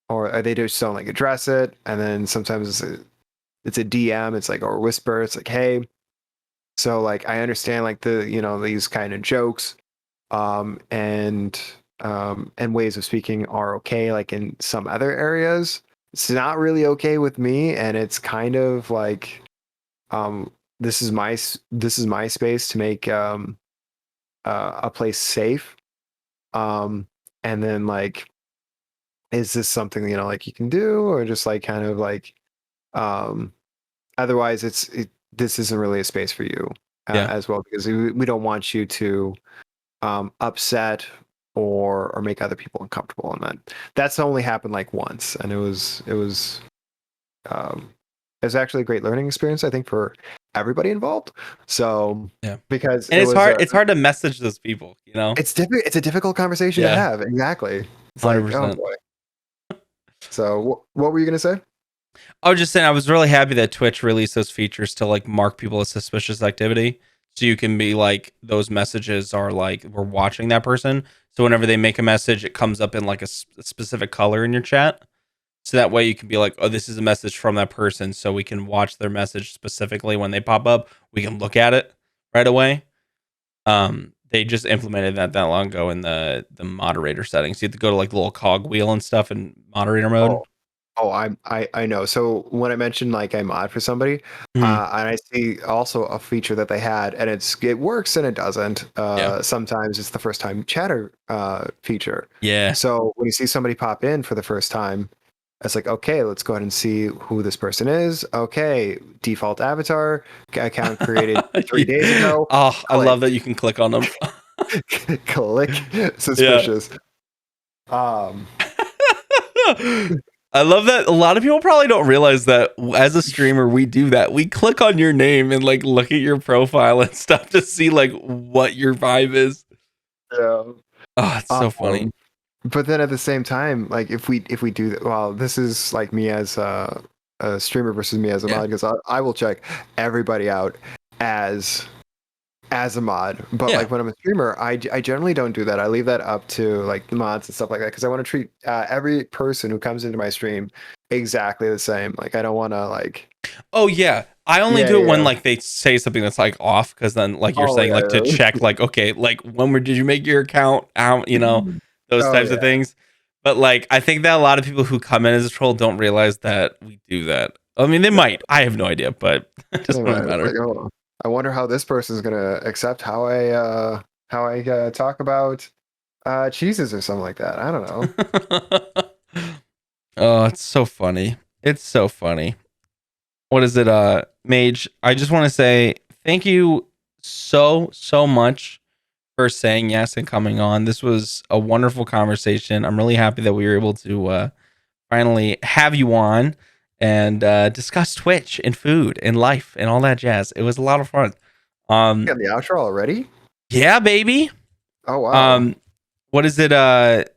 or they just don't like address it, and then sometimes it's a DM, it's like or a whisper, it's like, hey, so like I understand like these kind of jokes, and ways of speaking are okay like in some other areas. It's not really okay with me, and it's kind of like um this is my space to make a place safe. um and then like is this something like you can do, or just like kind of like um otherwise this isn't really a space for you Yeah, as well, because we don't want you to upset or make other people uncomfortable. And that's only happened like once, and um, it was actually a great learning experience, I think, for everybody involved. So yeah. because And it it's was hard. It's hard to message those people. You know. it's a difficult conversation to Yeah, have. Exactly. It's like, oh 100%. boy. So what were you gonna say? I was just saying I was really happy that Twitch released those features to like mark people as suspicious activity. So you can be like those messages are like we're watching that person. So whenever they make a message, it comes up in like a specific color in your chat. So that way you can be like, oh, this is a message from that person. So we can watch their message specifically when they pop up. We can look at it right away. They just implemented that long ago in the moderator settings. You have to go to like the little cog wheel and stuff in moderator mode. Oh, I know. So when I mentioned like I mod for somebody, Mhm. and I see also a feature that they had, and it works and it doesn't. Yeah. Sometimes it's the first time chatter feature. Yeah. So when you see somebody pop in for the first time, it's like, okay, let's go ahead and see who this person is. Okay, default avatar account created 3 days ago. Oh, I Click, love that you can click on them. click, Yeah. suspicious. Um, I love that a lot of people probably don't realize that as a streamer we do that. We click on your name and like look at your profile and stuff to see like what your vibe is. yeah. Oh, it's so funny. But then at the same time, like if we do that, well, this is like me as a streamer versus me as a Yeah. mod because I will check everybody out as as a mod. But Yeah. like when I'm a streamer, I generally don't do that. I leave that up to like the mods and stuff like that because I want to treat every person who comes into my stream exactly the same. Like I don't want to like Oh yeah. I only yeah do it when yeah like they say something that's like off because then like you're oh saying like to yeah check like okay like did you make your account out those oh types of yeah things. But like I think that a lot of people who come in as a troll don't realize that we do that. I mean they might. I have no idea, but it doesn't really anyway, it's matter. like oh I wonder how this person's gonna accept how I talk about cheeses or something like that. I don't know. Oh, it's so funny. It's so funny. What is it, Mage? I just want to say thank you so much for saying yes and coming on. This was a wonderful conversation. I'm really happy that we were able to finally have you on and discuss Twitch and food and life and all that jazz. It was a lot of fun. Got the outro already? Yeah, baby. Oh wow. Um, what is it? At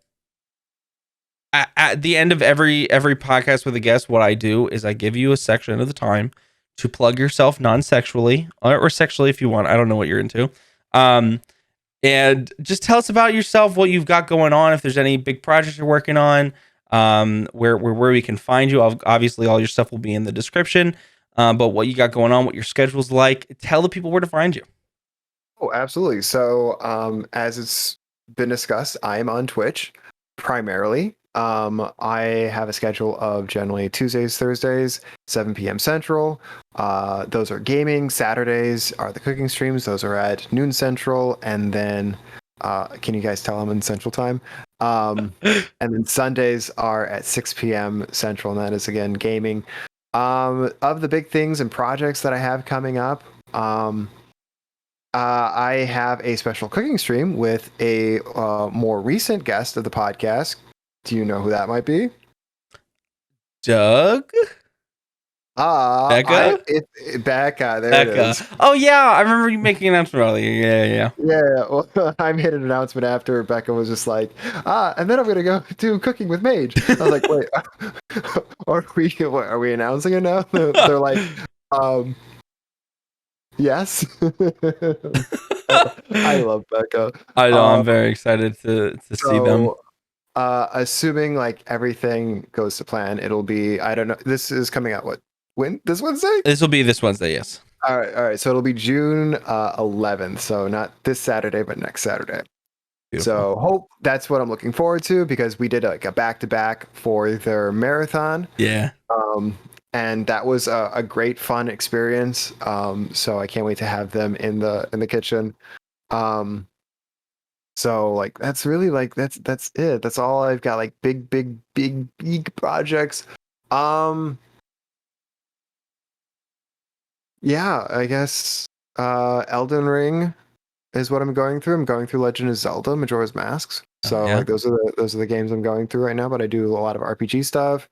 the end of every podcast with a guest, what I do is I give you a section at a time to plug yourself non-sexually or sexually if you want. I don't know what you're into. Um, and just tell us about yourself, what you've got going on, if there's any big projects you're working on, where we can find you. Obviously, all your stuff will be in the description. But what you got going on, what your schedule's like, tell the people where to find you. Oh, absolutely. So, as it's been discussed, I am on Twitch primarily. I have a schedule of generally Tuesdays, Thursdays, 7 p.m. Central. Those are gaming. Saturdays are the cooking streams. Those are at noon Central. And then, can you guys tell I'm in Central Time? And then Sundays are at 6 p.m. Central, and that is again gaming. Of the big things and projects that I have coming up, I have a special cooking stream with a more recent guest of the podcast. Do you know who that might be? Doug? Becca? Becca. There it Becca. is. Oh yeah, I remember you making an announcement earlier. Yeah. Yeah, well, I made an announcement after Becca was just like, and then I'm gonna go do cooking with Mage. I was like, wait, are we announcing it now? They're like, um, yes. I love Becca. I know. I'm Um, very excited to see them. so assuming like everything goes to plan, it'll be I don't know. This is coming out when this Wednesday? This will be this Wednesday. Yes. All right. So it'll be June 11th. So not this Saturday, but next Saturday. Beautiful. So hope that's what I'm looking forward to because we did like a back to back for their marathon. Yeah. And that was a great fun experience. So I can't wait to have them in the kitchen. Um, So like that's really like that's it. That's all I've got. Like big projects. Um yeah, I guess Elden Ring is what I'm going through. I'm going through Legend of Zelda Majora's Masks. Oh So yeah. like those are the games I'm going through right now, but I do a lot of RPG stuff.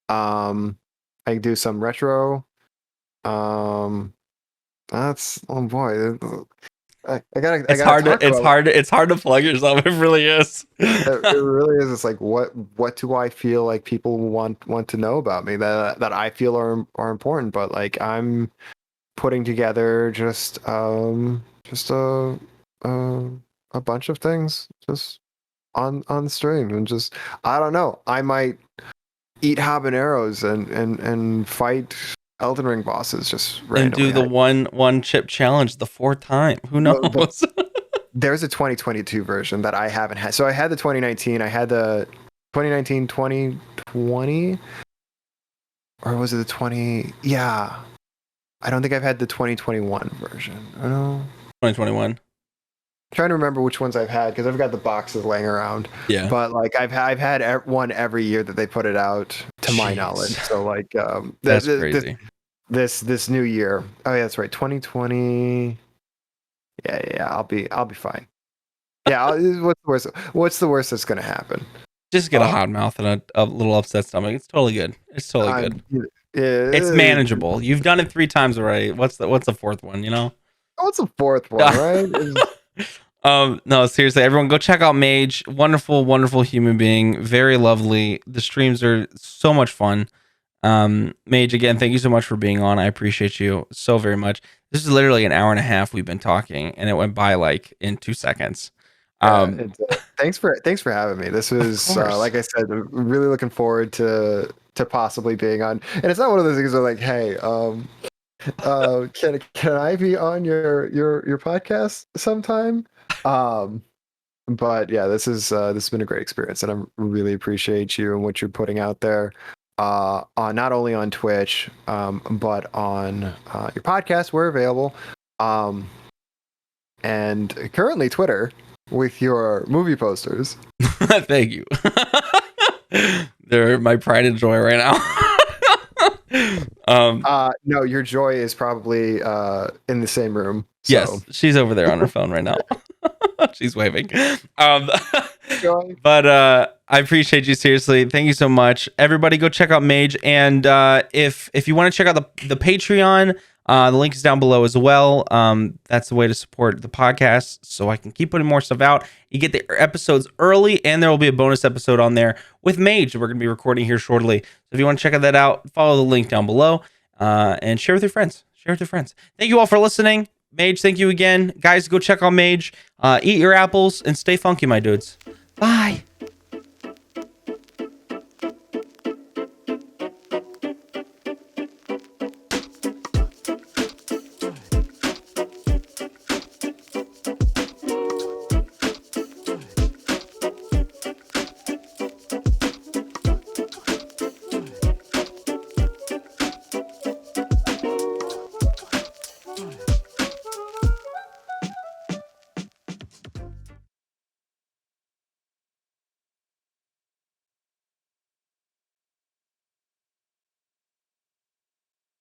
Um I do some retro. Um that's oh boy. I gotta It's talk hard to about it's hard to plug yourself. It really is. it really is. It's like what do I feel like people want to know about me that I feel are important, but like I'm putting together just a bunch of things just on the stream, and just I don't know, I might eat habaneros and fight Elden Ring bosses just And do randomly. the one chip challenge the fourth time. Who But knows? there's a 2022 version that I haven't had. So I had the 2019, I had the 2019, 2020, or was it the 20? Yeah. I don't think I've had the 2021 version. I don't know. 2021. Trying to remember which ones I've had because I've got the boxes laying around. Yeah. But like I've had one every year that they put it out, to my Jeez. knowledge. So like That's crazy. This new year. Oh yeah, that's right. 2020. Yeah. I'll be fine. Yeah. What's the worst? What's the worst that's gonna happen? Just get a hot mouth and a little upset stomach. It's totally good. It's totally good. It's manageable. You've done it 3 times already. What's the fourth one, you know? What's the fourth one, right? No, seriously, everyone go check out Mage. Wonderful, wonderful human being. Very lovely. The streams are so much fun. Mage, again, thank you so much for being on. I appreciate you so very much. This is literally an hour and a half we've been talking, and it went by like in 2 seconds. Thanks for having me. This was like I said, I'm really looking forward to possibly being on. And it's not one of those things where like, hey, can I be on your podcast sometime? But yeah, this has been a great experience, and I really appreciate you and what you're putting out there. On not only on Twitch, but on your podcast, we're available. And currently Twitter with your movie posters. Thank you. They're my pride and joy right now. No, your joy is probably in the same room. So. Yes, she's over there on her phone right now. She's waving. But I appreciate you, seriously. Thank you so much. Everybody go check out Mage. And if you want to check out the Patreon, the link is down below as well. That's the way to support the podcast so I can keep putting more stuff out. You get the episodes early, and there will be a bonus episode on there with Mage we're going to be recording here shortly. So if you want to check that out, follow the link down below and share with your friends. Thank you all for listening. Mage, thank you again. Guys, go check out Mage. Eat your apples and stay funky, my dudes. Bye.